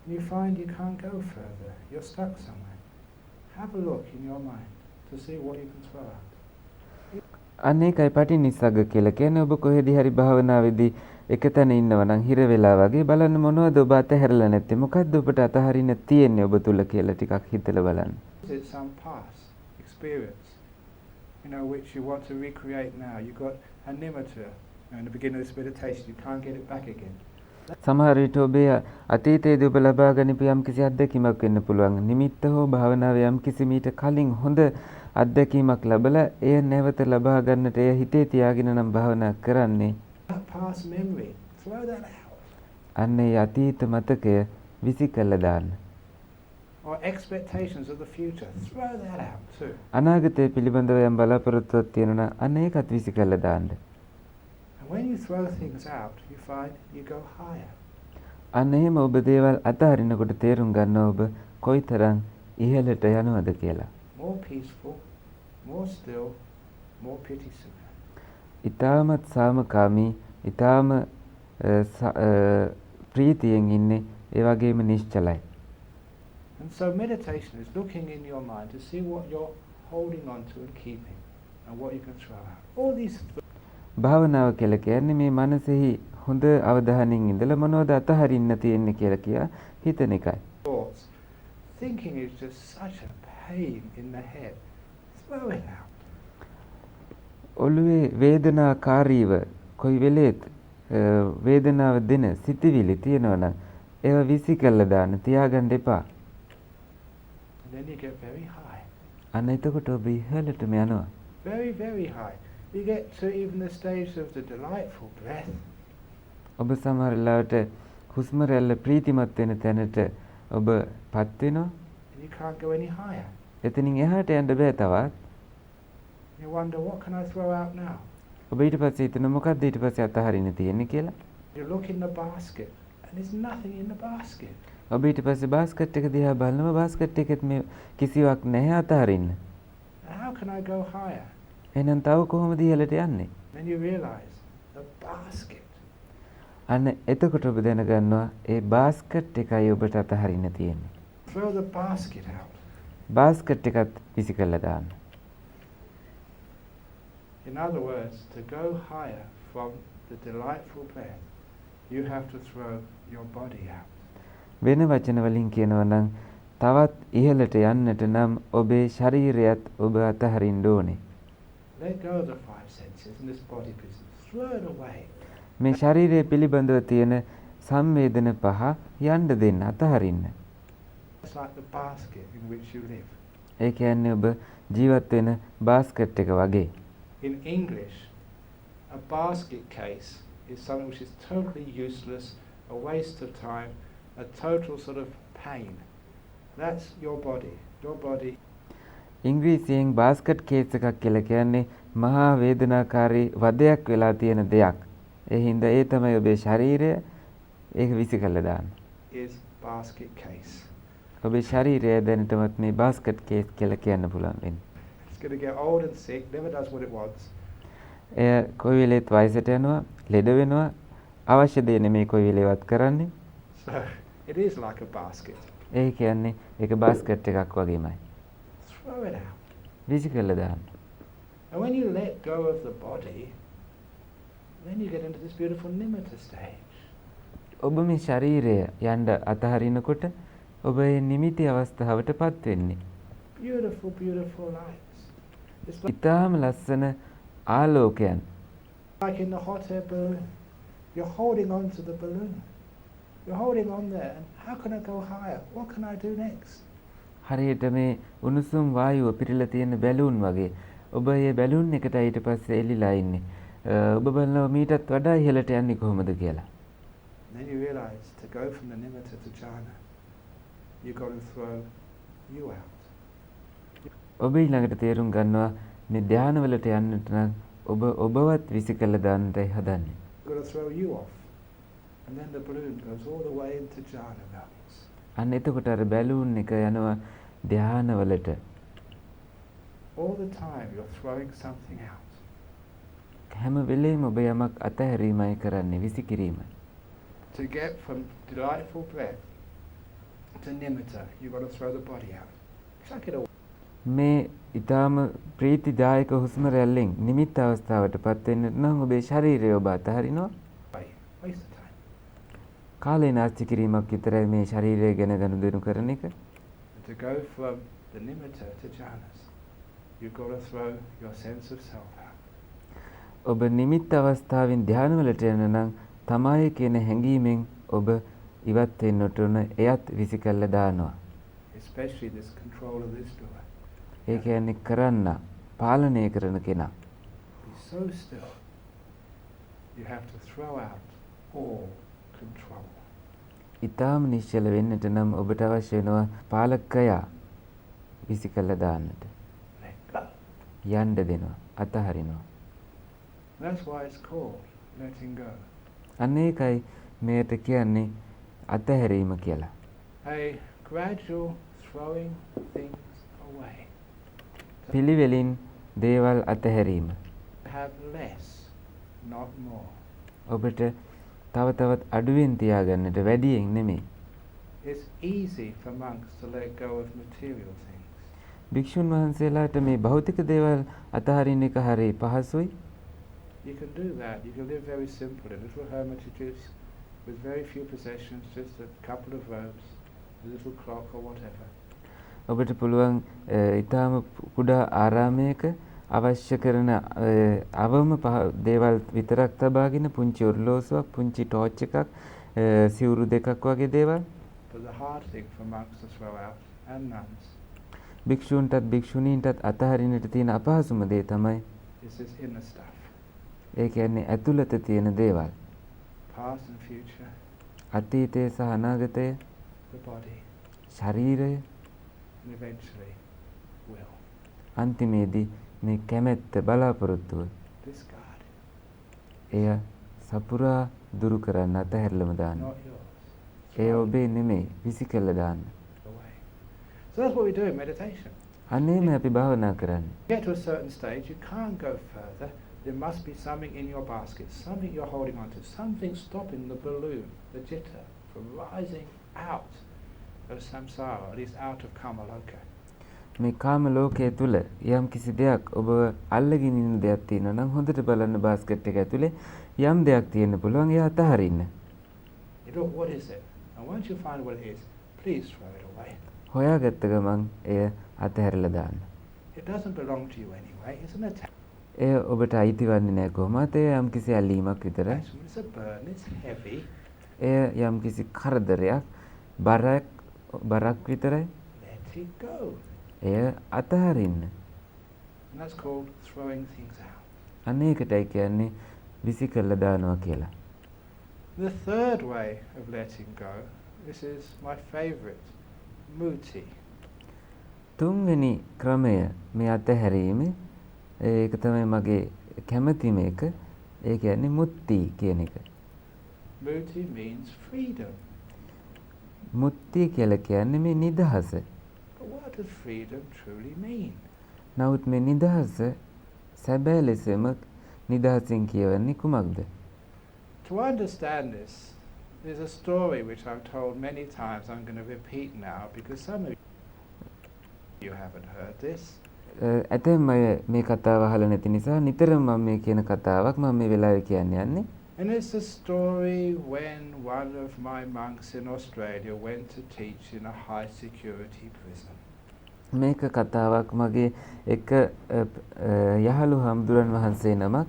and you find you can't go further, you're stuck somewhere, have a look in your mind to see what you can throw out. අනේකයි පටිනිස්සග්ග කියලා කියන්නේ ඔබ කොහෙදී හරි භාවනාවේදී එකතැන ඉන්නවා නම් හිර වෙලා වගේ බලන්න මොනවද ඔබ අතහැරලා නැත්තේ, මොකද්ද ඔබට අතහරින්න තියෙන්නේ ඔබ තුල කියලා ටිකක් හිතලා බලන්න. It's some past experience, you know, which you want to recreate now. You got a nimitta in the beginning of this meditation, you can't get it back again. සමහර විට ඔබේ අතීතයේදී ඔබ ලබා ගනිපු යම් කිසි අත්දැකීමක් වෙන්න පුළුවන්. නිමිත්ත හෝ භාවනාවේ යම් කිසි මීට කලින් හොඳ අත්දැකීමක් ලැබලා එය නැවත ලබා ගන්නට එය හිතේ තියාගෙන නම් භාවනා කරන්නේ. Past memory, throw that out. අන්නේ අතීත මතකය විසි කළා දාන්න. Or expectations of the future, throw that out too. අනාගතය පිළිබඳව යම් බලාපොරොත්තුවක් තියෙනවා නම් අන්න ඒකත් විසි කළා දාන්න. And when you throw things out, you find you go higher. අන්න එහෙම ඔබ දේවල් අතහරිනකොට තේරුම් ගන්නවා ඔබ කොයිතරම් ඉහළට යනවද කියලා. More peaceful, more still, more pity-sukha. ඊටමත් සාමකාමී, ඊටම ප්‍රීතියෙන් ඉන්නේ, ඒ වගේම නිශ්චලයි. And so meditation is looking in your mind to see what your holding on to and keeping, and what you can throw out. All these භාවනාව කියලා කියන්නේ මේ මනසෙහි හොඳ අවධානයෙන් ඉඳලා මොනවද අතහරින්න තියෙන්නේ කියලා කියා හිතන එකයි. thoughts. Thinking is just such a pain in the head. Throw it out. ඔළුවේ වේදනාකාරීව කොයි වෙලේත් වේදනාව දෙන සිතිවිලි තියෙනවා නම් ඒව විසි කළා දාන්න තියාගන්න එපා. And then you get very high. අන්න එතකොට ඔබ ඉහළටම යනවා. Very, very high. You get to even the stage of the delightful breath. ඔබ සමහර වෙලාවට හුස්ම රැල්ල ප්‍රීතිමත් වෙන තැනට ඔබ පත් වෙනවා. And you can't go any higher. එතනින් එහාට යන්න බෑ තවත්. You wonder, what can I throw out now? ඔබ ඊට පස්සේ හිතන මොකක්ද ඊට පස්සේ අතහරින්න තියෙන්නේ කියලා. You look in the basket and there's nothing in the basket. ඔබ ඊට පස්සේ බාස්කට් එක දිහා බලනවා බාස්කට් එකෙත් මේ කිසිවක් නැහැ අතහරින්න. How can I go higher? එහෙනම් තව කොහොමද ඉහළට යන්නේ? Then you realize the basket. අන්න එතකොට ඔබ දැනගන්නවා ඒ බාස්කට් එකයි ඔබට අතහරින්න තියෙන්නේ. Throw the basket out. Basket එකත් විසි කළා දාන්න. In other words, to go higher from the delightful breath, you have to throw your body out. වෙන වචන වලින් කියනවා නම් තවත් ඉහළට යන්නට නම් ඔබේ ශරීරයත් ඔබ අතහරින්න ඕනේ. Let go of the five senses and this body business. Throw it away. මේ ශරීරය පිළිබඳව තියෙන සංවේදන පහ යන්න දෙන්න අතහරින්න. It's like the basket in which you live. ඒ කියන්නේ ඔබ ජීවත් වෙන බාස්කට් එක වගේ. In English, a basket case is something which is totally useless, a waste of time, a total sort of pain. That's your body. Your body. ඉංග්‍රීසියෙන් basket case එකක් කියලා කියන්නේ මහා වේදනාකාරී වදයක් වෙලා තියෙන දෙයක්. ඒ හින්දා ඒ තමයි ඔබේ ශරීරය ඒක විසි කළා දාන්න. Is basket case. ඔබේ ශරීරය දැනටමත් මේ බාස්කට් කේස් කියලා කියන්න පුළුවන් වෙන්නේ. It's going to get old and sick, never does what it wants. එය කොයි වෙලේත් වයසට යනවා, ලෙඩ වෙනවා, අවශ්‍ය දේ නෙමෙයි කොයි වෙලේවත් කරන්නේ. So it is like a basket. ඒ කියන්නේ ඒක බාස්කට් එකක් වගේමයි. Throw it out. විසි කළා දාන්න. And when you let go of the body, then you get into this beautiful nimitta stage. ඔබ මේ ශරීරය යන්න අතහරිනකොට ඔබ මේ නිමිති අවස්ථාවටපත් වෙන්නේ. Beautiful, beautiful lights. It's ඊටාම ලස්සන ආලෝකයන්. like in the hot air balloon. You're holding on to the balloon. You're holding on there. And how can I go higher? What can I do next? හරියට මේ උණුසුම් වායුව පිරලා තියෙන බැලූන් වගේ. ඔබ මේ බැලූන් එකට ඊට පස්සේ එලිලා ඉන්නේ. ඔබ බලනවා මීටත් වඩා ඉහළට යන්නේ කොහොමද කියලා. Then you realize to go from the nimitta to jhana, you've got to throw you out. ඔබ ඊළඟට තේරුම් ගන්නවා මේ ධානවලට යන්නට නම් ඔබවත් විසි කළා දාන්නටයි හදන්නේ. You've got to throw you off. And then the balloon goes all the way into jhana levels. අන්න එතකොට අර බැලූන් එක යනවා ධානවලට. All the time you're throwing something out. හැම වෙලේම ඔබ යමක් අතහැරීමයි කරන්නේ විසිකිරීම. To get from delightful breath to nimitta, you've got to throw the body out. Chuck it away. මේ ඊටාම ප්‍රීතිදායක හුස්ම රැල්ලෙන් නිමිත්ත අවස්ථාවටපත් වෙන්න නම් ඔබේ ශරීරය ඔබ අතහරිනවා. Waste of time. කාලේ නාස්ති කිරීමක් විතරයි මේ ශරීරය ගැන ගනුදෙනු කරන එක. To go from the nimitta to jhanas, you've got to throw your sense of self out. ඔබ නිමිත්ත අවස්ථාවෙන් ධානවලට යන නම් තමයි කියන හැඟීමෙන් ඔබ ඉවත් වෙන්නට උන එයත් විසි කළා දානවා. Especially this control of this doer. ඒ කියන්නේ කරන්න පාලනය කරන කෙනා. Be so still. You have to throw out all control. ඊටාම නිශ්චල වෙන්නට නම් ඔබට අවශ්‍ය වෙනවා පාලකයා විසි කළා දාන්නට. Let go. යන්න දෙනවා අතහරිනවා. That's why it's called letting go. අන්න ඒකයි මේකට කියන්නේ අතහැරීම කියලා. A gradual throwing things away. පිළිවෙලින් දේවල් අතහැරීම. Have less, not more. ඔබට තව තවත් අඩුවෙන් තියාගන්නට වැඩියෙන් නෙමෙයි. It's easy for monks to let go of material things. භික්ෂුන් වහන්සේලාට මේ භෞතික දේවල් අතහරින එක හරිය පහසුයි. You can do that. You can live very simply, little hermitages with very few possessions, just a couple of robes, a little clock or whatever. ඔබට පුළුවන් ඊටාම කුඩා ආරාමයක අවශ්‍ය කරන අවම දේවල් විතරක් තබාගෙන පුංචි ඔරලෝසුවක්, පුංචි ටෝච් එකක්, සිවුරු දෙකක් වගේ දේවල්. But the hard thing for monks to throw out and nuns භික්ෂූන්ටත් භික්ෂුණීන්ටත් අතහරින්නට තියෙන අපහසුම දේ තමයි is this inner stuff. ඒ කියන්නේ ඇතුළත තියෙන දේවල්. Past and future, අතීතය සහ අනාගතය, the body, ශරීරය, and eventually will. අන්තිමේදී මේ කැමැත්ත බලාපොරොත්තුව. Discard. එය සපුරා දුරු කරන්න අතහැරලම දාන්න. Not yours. ඒ ඔබේ නෙමෙයි, විසිකලා දාන්න. Away. So that's what we do in meditation. අනේම අපි භාවනා කරන්නේ. Get to a certain stage, you can't go further. There must be something in your basket, something you're holding on to, something stopping the balloon, the jitta, from rising out of samsara, at least out of kamaloka. මේ කාම ලෝකයේ තුල යම් කිසි දෙයක් ඔබ අල්ලගෙන ඉන්න දෙයක් තියෙනවා නම් හොඳට බලන්න බාස්කට් එක ඇතුලේ යම් දෙයක් තියෙන්න පුළුවන් ඒ අතහරින්න. You look, what is it? And once you find what it is, please throw it away. හොයාගත්ත ගමන් එය අතහැරලා දාන්න. It doesn't belong to you anyway, it's an attack. එය ඔබට අයිති වන්නේ නැහැ කොහොමද? එය යම් කිසි ඇලීමක් විතරයි. It's a burden, it's heavy. එය යම් කිසි කරදරයක්, බරක් විතරයි. Let it go. එය අතහරින්න. And that's called throwing things out. අනේකටයි කියන්නේ විසිකලා දානවා කියලා. The third way of letting go, this is my favourite, muti. තුන්වෙනි ක්‍රමය මේ අතහැරීමේ ඒක තමයි මගේ කැමැතිම එක. ඒ කියන්නේ මුත්‍ති කියන එක. Muti means freedom. මුත්‍ති කියලා කියන්නේ මේ නිදහස. But what does freedom truly mean? නමුත් මේ නිදහස සැබෑ ලෙසම නිදහසින් කියවන්නේ කුමක්ද? To understand this, there's a story which I've told many times. I'm going to repeat now because some of you haven't heard this. ඇතැම් අය මේ කතාව අහලා නැති නිසා නිතරම මම මේ කියන කතාවක් මම මේ වෙලාවේ කියන්න යන්නේ. And it's a story when one of my monks in Australia went to teach in a high security prison. මේක කතාවක් මගේ එක යහළු හම්දුරන් වහන්සේ නමක්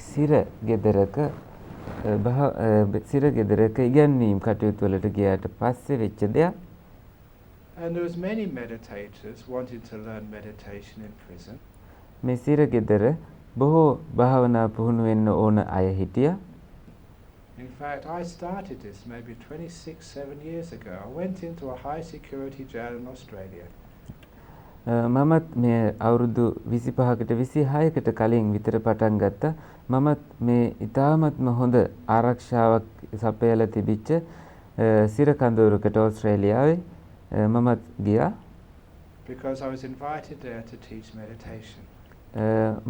සිර ගෙදරක ඉගැන්වීම් කටයුතු වලට ගියාට පස්සේ වෙච්ච දෙයක්. And there was many meditators wanting to learn meditation in prison. මේ සිර ගෙදර බොහෝ භාවනා පුහුණු වෙන්න ඕන අය හිටියා. In fact, I started this maybe 7 years ago. I went into a high security jail in Australia. මමත් මේ අවුරුදු 25කට 26කට කලින් විතර පටන් ගත්තා. මමත් මේ ඉතාමත්ම හොඳ ආරක්ෂාවක් සපයලා තිබිච්ච සිර කඳවුරකට ඕස්ට්‍රේලියාවේ මමත් ගියා. Because I was invited there to teach meditation.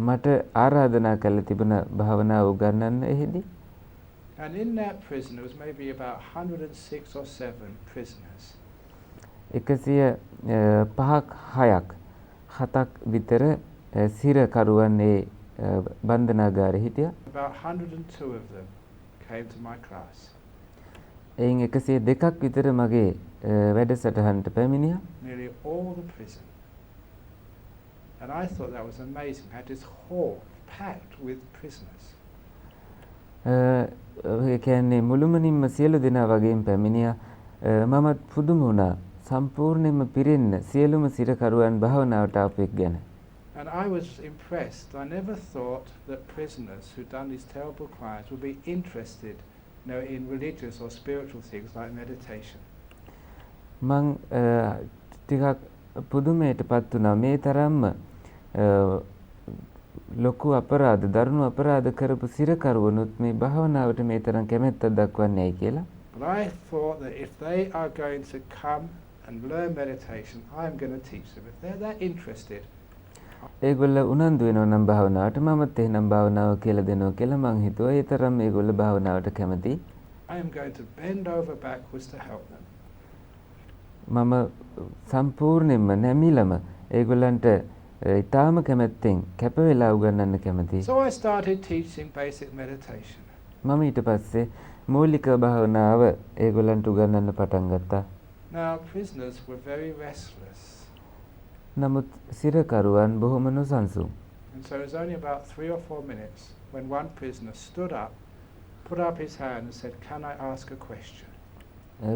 මට ආරාධනා කළ තිබුණ භාවනාව උගන්වන්න එහිදී. And in that prison there was maybe about 106 or 7 prisoners. 105ක් 6ක් විතර සිරකරුවන් ඒ බන්ධනාගාරේ හිටියා. About 102 of them came to my class. එයින් 102ක් විතර මගේ වැඩසටහනට පැමිණියා. Nearly all the prison. And I thought that was amazing. I had this hall packed with prisoners. ඒ කියන්නේ මුළුමනින්ම සියලු දෙනා වගේම පැමිණියා. මමත් පුදුම වුණා. සම්පූර්ණයෙන්ම පිරෙන්න සියලුම සිරකරුවන් භාවනාවට ආපු එක් ගැන. And I was impressed. I never thought that prisoners who'd done these terrible crimes would be interested, in religious or spiritual things like meditation. මං ටිකක් පුදුමයටපත් වුණා. මේ තරම්ම ලොකු අපරාධ, දරුණු අපරාධ කරපු සිරකරුවනුත් මේ භාවනාවට මේ තරම් කැමැත්තක් දක්වන්නේ ඇයි කියලා. But I thought that if they are going to come and learn meditation, I'm going to teach them. If they're that interested, ඒගොල්ල උනන්දු වෙනවා නම් භාවනාවට මමත් එහෙනම් භාවනාව කියලා දෙනවා කියලා මං හිතුවා. ඒ තරම් මේගොල්ල භාවනාවට කැමතියි. I am going to bend over backwards to help them. මම සම්පූර්ණයෙන්ම නැමිලම ඒගොල්ලන්ට ඊටාම කැමැත්තෙන් කැප වෙලා උගන්වන්න කැමතියි. So I started teaching basic meditation. මම ඊට පස්සේ මූලික භාවනාව ඒගොල්ලන්ට උගන්වන්න පටන් ගත්තා. Now prisoners were very restless. නමුත් සිරකරුවන් බොහොම නොසන්සුන්. And so it was only about 3 or 4 minutes when one prisoner stood up, put up his hand and said, "Can I ask a question?"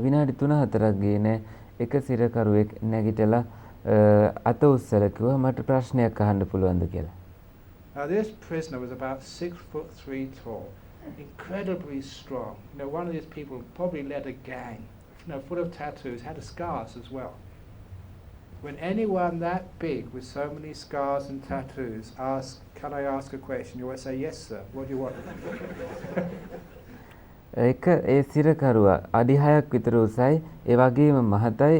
විනාඩි 3-4ක් ගියේ නෑ. එක සිරකරුවෙක් නැගිටලා අත උස්සලා කිව්වා මට ප්‍රශ්නයක් අහන්න පුළුවන්ද කියලා. Now this prisoner was about 6'3" tall, incredibly strong. You know, one of these people probably led a gang, you know, full of tattoos, had scars as well. When anyone that big with so many scars and tattoos asks, "Can I ask a question?" you always say, "Yes, sir. What do you want?" එක ඒ සිරකරුවා අඩි 6ක් විතර උසයි, ඒ වගේම මහතයි,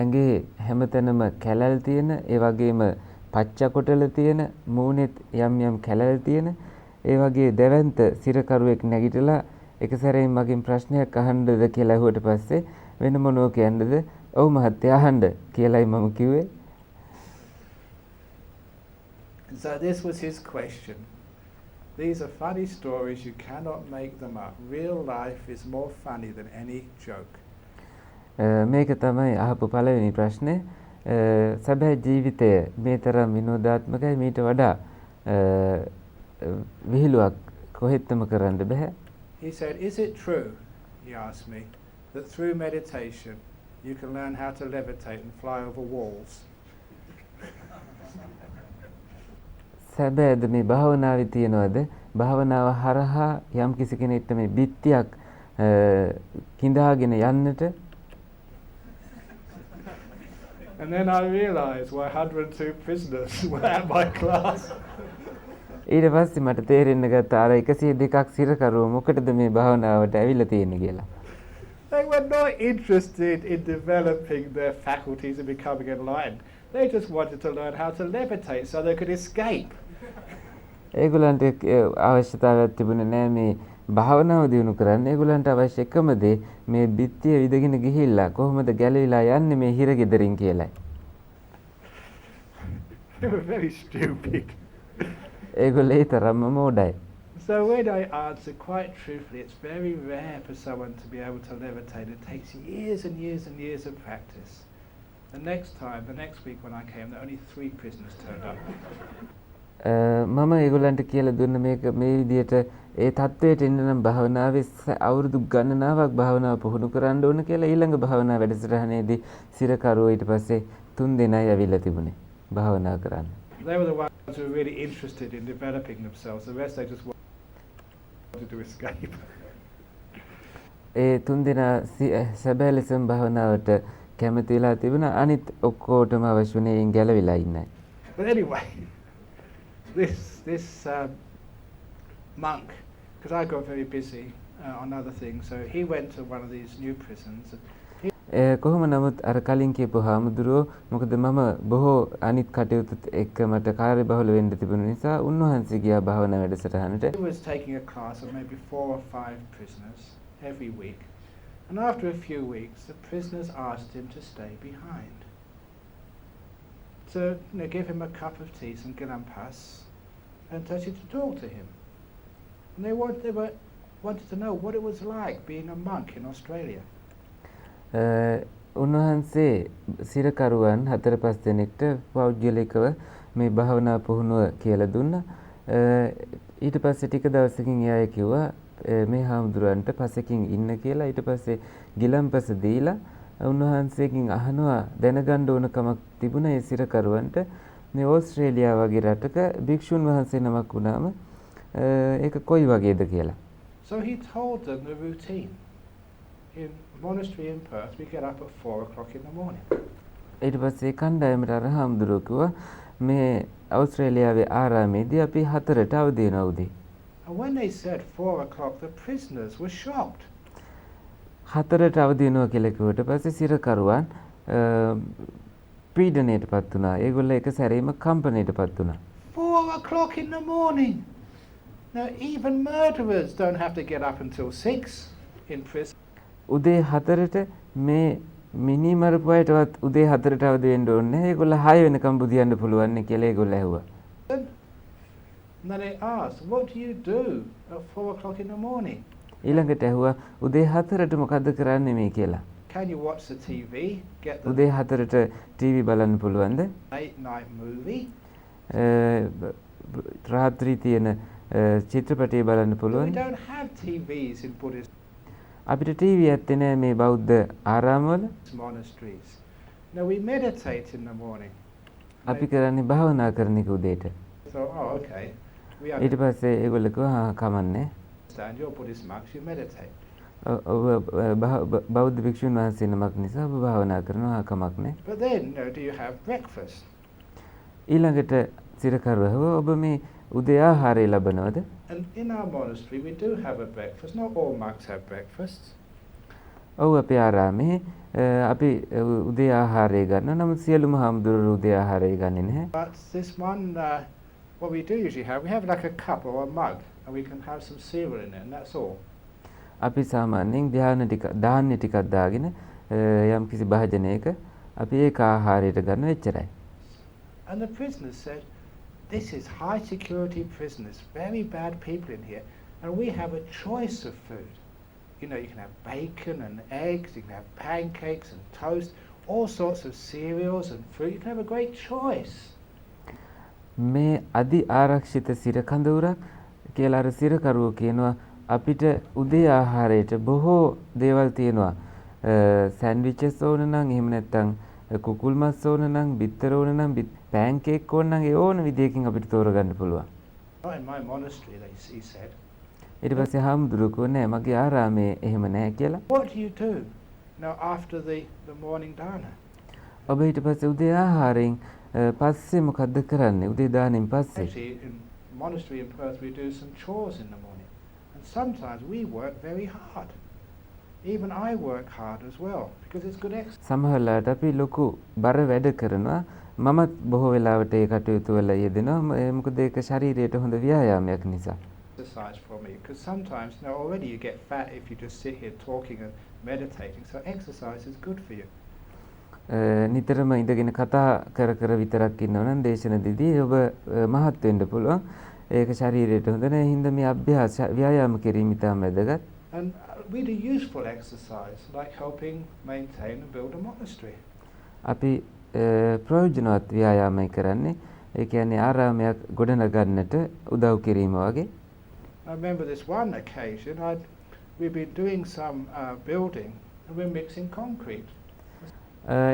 ඇඟේ හැමතැනම කැලල් තියෙන, ඒ වගේම පච්ච කොටල තියෙන, මූණෙත් යම් යම් කැලල් තියෙන, ඒ වගේ දැවැන්ත සිරකරුවෙක් නැගිටලා එක සැරේම මගෙන් ප්‍රශ්නයක් අහන්නද කියලා ඇහුවට පස්සේ වෙන මොනෝ කියන්නද? ඔව් මහත්තයා අහන්න කියලායි මම කිව්වේ. So this was his question. These are funny stories, you cannot make them up. Real life is more funny than any joke. මේක තමයි අහපු පළවෙනි ප්‍රශ්නේ. සැබෑ ජීවිතය මේ තරම් විනෝදාත්මකයි, මීට වඩා විහිළුවක් කොහෙත්ම කරන්න බෑ. He said, "Is it true," he asked me, "that through meditation you can learn how to levitate and fly over walls?" සැබෑද මේ භාවනාවේ තියනවද? භාවනාව හරහා යම් කිසි කෙනෙක්ට මේ බිත්තියක් කිඳාගෙන යන්නට? And then I realized why 102 prisoners were at my class. ඊට පස්සේ මට තේරෙන්න ගත්තා අර 102ක් සිරකරුවෝ මොකටද මේ භාවනාවට ඇවිල්ලා තියෙන්නේ කියලා. They were not interested in developing their faculties and becoming enlightened. They just wanted to learn how to levitate so they could escape. ඒගොල්ලන්ට අවශ්‍යතාවයක් තිබුණේ නැහැ මේ භාවනාව දියුණු කරන්න. ඒගොල්ලන්ට අවශ්‍ය එකම දේ මේ බිත්තිය විදගෙන ගිහිල්ලා කොහොමද ගැලවිලා යන්නේ මේ හිරගෙදරින් කියලායි. They were very stupid. ඒගොල්ලෝ ඒ තරම්ම මෝඩයි. So when I answer quite truthfully, it's very rare for someone to be able to levitate. It takes years and years and years of practice. The next week when I came, there were only 3 prisoners turned up. මම ඒගොල්ලන්ට කියලා දුන්න මේක මේ විදිහට ඒ தത്വයට එන්න නම් භාවනාවේ අවුරුදු ගණනාවක් භාවනාව පුහුණු කරන්න ඕන කියලා. ඊළඟ භාවනා වැඩසටහනේදී සිරකරුවෝ ඊට පස්සේ 3 දෙනයි ඇවිල්ලා තිබුණේ භාවනා කරන්න. They were the ones who were really interested in developing themselves. The rest they just wanted to escape. ඒ 3 දෙනා සැබෑ ලෙසම භාවනාවට කැමති වෙලා තිබුණා. අනිත් ඔක්කොටම අවශ්‍ය වුණේ ගැලවිලා ඉන්නයි. But anyway, this monk, because I got very busy on other things, so he went to one of these new prisons. කොහොම නමුත් අර කලින් කියපු හාමුදුරුවෝ මොකද මම බොහෝ අනිත් කටයුතුත් එක්ක මට කාර්යබහුල වෙන්න තිබුණ නිසා උන්වහන්සේ ගියා භාවනා වැඩසටහනට. He was taking a class of maybe 4 or 5 prisoners every week. And after a few weeks, the prisoners asked him to stay behind. To give him a cup of tea, some gilampas, and to talk to him. And they wanted to know what it was like being a monk in Australia. උන්වහන්සේ සිරකරුවන් 4-5 දෙනෙක්ට පෞද්ගලිකව මේ භාවනා පුහුණුව කියලා දුන්නා. ඊට පස්සේ ටික දවසකින් එයා කිව්වා මේ හාමුදුරන්ට පසකින් ඉන්න කියලා. ඊට පස්සේ ගිලම්පස දීලා උන්වහන්සේකින් අහනවා දැනගන්න ඕන කමක් තිබුණා ඒ සිරකරුවන්ට මේ ඕස්ට්‍රේලියාව වගේ රටක භික්ෂුන් වහන්සේ නමක් වුණාම ඒක කොයි වගේද කියලා. So he told them the routine. In monastery in Perth, we get up at 4 o'clock in the morning. ඊට පස්සේ කණ්ඩායමට අර හාමුදුරුවෝ කිව්වා මේ අවස්ට්‍රේලියාවේ ආරාමේදී අපි 4ට අවදි වෙනවා උදේ. And when they said 4 o'clock, the prisoners were shocked. 4ට අවදි වෙනවා කියලා කිව්වට පස්සේ සිරකරුවන් පීඩණයටපත් වුණා. ඒගොල්ලෝ එක සැරේම කම්පණයටපත් වුණා. 4 o'clock in the morning. Now even murderers don't have to get up until 6 in prison. උදේ 4ට මේ මිනි මරපුවයටවත් උදේ 4ට අවදි වෙන්න ඕනේ නැහැ. ඒගොල්ලෝ 6 වෙනකම් බුදියන්න පුළුවන් නේ කියලා ඒගොල්ලෝ ඇහුවා. And then they asked, what do you do at 4 o'clock in the morning? ඊළඟට ඇහුවා උදේ 4ට මොකද්ද කරන්නේ මේ කියලා. Can you watch the TV? Get the උදේ 4ට ටීවී බලන්න පුළුවන්ද? late night movie? රාත්‍රී තියෙන චිත්‍රපටය බලන්න We පුළුවන්. don't have TVs in Buddhist අපිට ටීවී ඇත්තේ නැහැ මේ බෞද්ධ ආරාමවල. monasteries. No, we meditate in the morning. අපි කරන්නේ භාවනා කරන එක උදේට. So, oh, okay. We ඊට පස්සේ ඒගොල්ලෝ කිව්වා කමන්නේ. understand you're Buddhist monks, you meditate. බෞද්ධ භික්ෂුන් වහන්සේ නමක් නිසා ඔබ භාවනා කරනවා කමක් නැහැ. But then, do you have breakfast? ඊළඟට සිරකරුවව ඔබ මේ උදේ ආහාරය ලබනවද? And in our monastery, we do have a breakfast. Not all monks have breakfasts. ඔව් අපේ ආරාමේ අපි උදේ ආහාරය ගන්නවා. නමුත් සියලුම හාමුදුරුවෝ උදේ ආහාරය ගන්නේ නැහැ. But this one, what we do usually have, we have like a cup or a mug, and we can have some cereal in it, and that's all. අපි සාමාන්‍යයෙන් ධාන්‍ය ටිකක් දාගෙන යම් කිසි භාජනයක අපි ඒක ආහාරයට ගන්න එච්චරයි. And the prisoners said, this is high security prisoners, very bad people in here, and we have a choice of food. You know, you can have bacon and eggs, you can have pancakes and toast, all sorts of cereals and fruit. You can have a great choice. මේ අදි ආරක්ෂිත සිර කඳවුරක් කියලා අර සිරකරුවෝ කියනවා අපිට උදේ ආහාරයට බොහෝ දේවල් තියෙනවා. සෑන්ඩ්විචස් ඕන නම් එහෙම නැත්නම් කුකුල් මස් ඕන නම් බිත්තර ඕන නම් පෑන්කේක් ඕන නම් ඒ ඕන විදියකින් අපිට තෝරගන්න පුළුවන්. Not in my monastery, he said. ඊට පස්සේ හාමුදුරුවෝ කිව්වා නෑ මගේ ආරාමේ එහෙම නෑ කියලා. What do you do now after the morning dana? ඔබ ඊට පස්සේ උදේ ආහාරයෙන් පස්සේ මොකද්ද කරන්නේ? උදේ දානෙන් පස්සේ. Actually, in monastery in Perth, we do some chores in the morning. And sometimes we work very hard. Even I work hard as well, because it's good exercise. සමහරවිට අපි ලොකු බර වැඩ කරනවා. මමත් බොහෝ වෙලාවට ඒ කටයුතු වල යෙදෙනවා. මොකද ඒක ශරීරයට හොඳ ව්‍යායාමයක් නිසා. Exercise for me, because sometimes now already you get fat if you just sit here talking and meditating. So exercise is good for you. නිතරම ඉඳගෙන කතා කර කර විතරක් ඉන්නව නම් දේශනදීදී ඔබ මහත් වෙන්න පුළුවන්. ඒක ශරීරයට හොඳ නැහැ. හින්දා මේ අභ්‍යාස ව්‍යායාම කිරීම ඉතාම වැදගත්. And we do useful exercise, like helping maintain and build a monastery. අපි ප්‍රයෝජනවත් ව්‍යායාමයි කරන්නේ. ඒ කියන්නේ ආරාමයක් ගොඩනගන්නට උදව් කිරීම වගේ. I remember this one occasion, we've been doing some building and we're mixing concrete.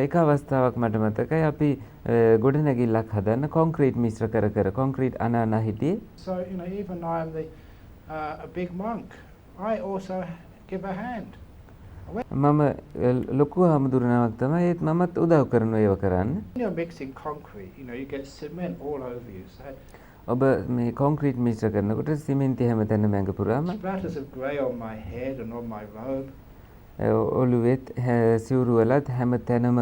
එක අවස්ථාවක් මට මතකයි අපි ගොඩනැගිල්ලක් හදන්න කොන්ක්‍රීට් මිශ්‍ර කර කර කොන්ක්‍රීට් අනානා හිටියේ. So, even I am a big monk, I also give a hand. මම ලොකු හාමුදුරුවෝ තමයි ඒත් මමත් උදව් කරනවා ඒව කරන්න. When you're mixing concrete, you get cement all over you. So ඔබ මේ කොන්ක්‍රීට් මිශ්‍ර කරනකොට සිමෙන්ති හැමතැනම ඇඟ පුරාම splatters of grey on my head and on my robe. ඔළුවෙත් සිවුරු වලත් හැමතැනම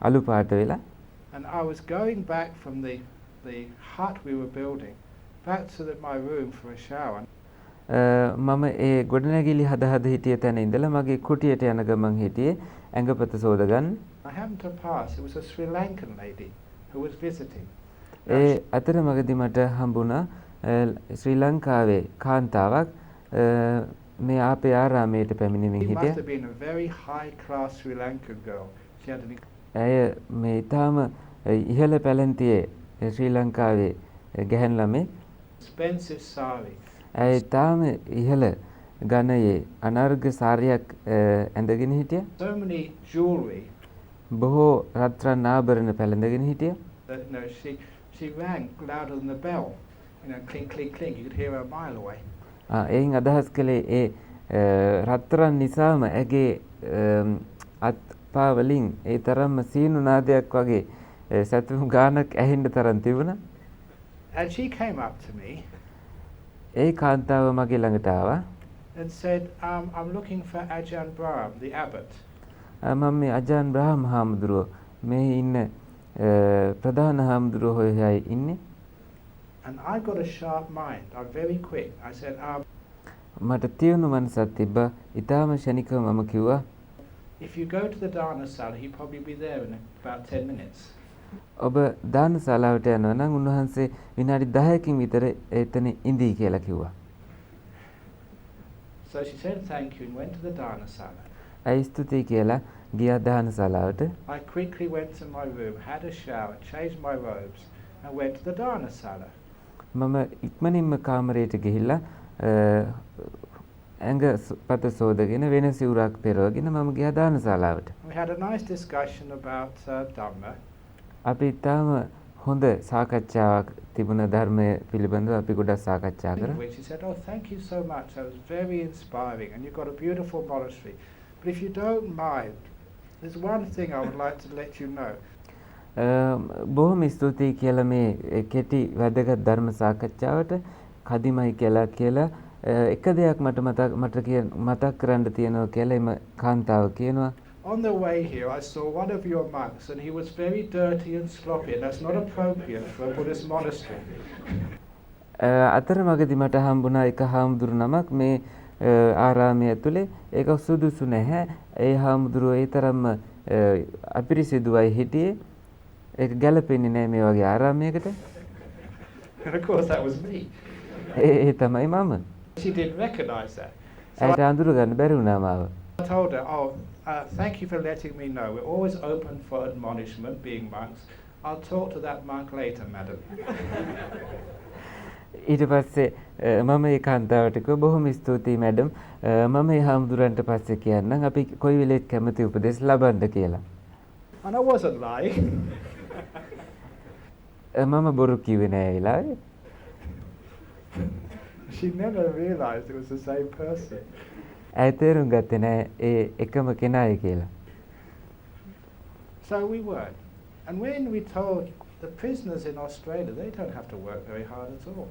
අලු පාට වෙලා. And I was going back from the hut we were building back to my room for a shower. මම ඒ ගොඩනැගිලි හද හිටිය තැන ඉඳලා මගේ කුටියට යන ගමන් හිටියේ ඇඟපත සෝදගන්න. I happened to pass, it was a Sri Lankan lady who was visiting. ඒ අතරමඟදී මට හම්බුණා ශ්‍රී ලංකාවේ කාන්තාවක් මේ අපේ ආරාමයට පැමිණෙමින් She must හිටියා. have been a very high class Sri Lankan girl. She had an ඇය මේ ඊටාම ඉහළ පැලැන්තියේ ශ්‍රී ලංකාවේ ගැහැණු ළමේ. expensive sari. ඇය ඊටාම ඉහළ ගණයේ අනර්ඝ සාරියක් ඇඳගෙන හිටියා. So many jewelry බොහෝ රත්රන් ආභරණ පැළඳගෙන හිටියා. that she rang louder than the bell. Clink, clink, clink. You could hear her a mile away. එයින් අදහස් කළේ ඒ රත්රන් නිසාම ඇගේ අත්පා වලින් ඒ තරම්ම සීනු නාදයක් වගේ සතුම් ගානක් ඇහෙන්න තරම් තිබුණා. And she came up to me ඒ කාන්තාව මගේ ළඟට ආවා. and said, I'm looking for Ajahn Brahm, the abbot. මම මේ අජාන් බ්‍රාහම් හාමුදුරුවෝ මේ ඉන්න ප්‍රධාන හාමුදුරුවෝ හොයයි ඉන්නේ. And I got a sharp mind. I'm very quick. I said, මට තියුණු මනසක් තිබ්බා. ඊටාම ශනිකව මම කිව්වා If you go to the Dharmasala, he'd probably be there in about 10 minutes. ඔබ දාන ශාලාවට යනවා නම් උන්වහන්සේ විනාඩි 10කින් විතර එතන ඉඳී කියලා කිව්වා. So she said thank you and went to the Dharmasala. ඇයි ස්තුතියි කියලා ගියා දාන ශාලාවට. I quickly went to my room, had a shower, changed my robes and went to the Dharmasala. මම ඉක්මනින්ම කාමරයට ගිහිල්ලා ඇඟ පත සෝදගෙන වෙන සිවුරක් පෙරවගෙන මම ගියා දාන ශාලාවට. We had a nice discussion about Dhamma. අපි තාම හොඳ සාකච්ඡාවක් තිබුණ ධර්මය පිළිබඳව අපි ගොඩක් සාකච්ඡා කරා. She said, "Oh, thank you so much. That was very inspiring, and you've got a beautiful monastery. But if you don't mind, there's one thing I would like to let you know." බොහොම ස්තුතියි කියලා මේ කෙටි වැදගත් ධර්ම සාකච්ඡාවට කදිමයි කියලා එක දෙයක් මතක් කරන්න තියෙනවා කියලා එම කාන්තාව කියනවා. On the way here, I saw one of your monks, and he was very dirty and sloppy, and that's not appropriate for a Buddhist monastery. අතරමඟදී මට හම්බුණා එක හාමුදුරු නමක් මේ ආරාමය ඇතුලේ ඒක සුදුසු නැහැ. ඒ හාමුදුරුවෝ ඒ තරම්ම අපිරිසිදුවයි හිටියේ. ඒක ගැලපෙන්නේ නැහැ මේ වගේ ආරාමයකට. And of course, that was me. ඒ තමයි මම. She didn't recognize that. ඇයට අඳුර ගන්න බැරි වුණා මාව. I told her, "Oh, thank you for letting me know. We're always open for admonishment, being monks. I'll talk to that monk later, madam." ඊට පස්සේ මම ඒ කාන්තාවට කිව්වා බොහොම ස්තුතියි මැඩම්. මම ඒ හාමුදුරන්ට පස්සේ කියන්නම් අපි කොයි වෙලෙත් කැමති උපදෙස් ලබන්න කියලා. And I wasn't lying. මම බොරු කිව්වේ නෑ ඒ වෙලාවේ. She never realized it was the same person. ඇය තේරුම් ගත්තේ නෑ ඒ එකම කෙනායි කියලා. So we weren't. And when we told the prisoners in Australia, they don't have to work very hard at all.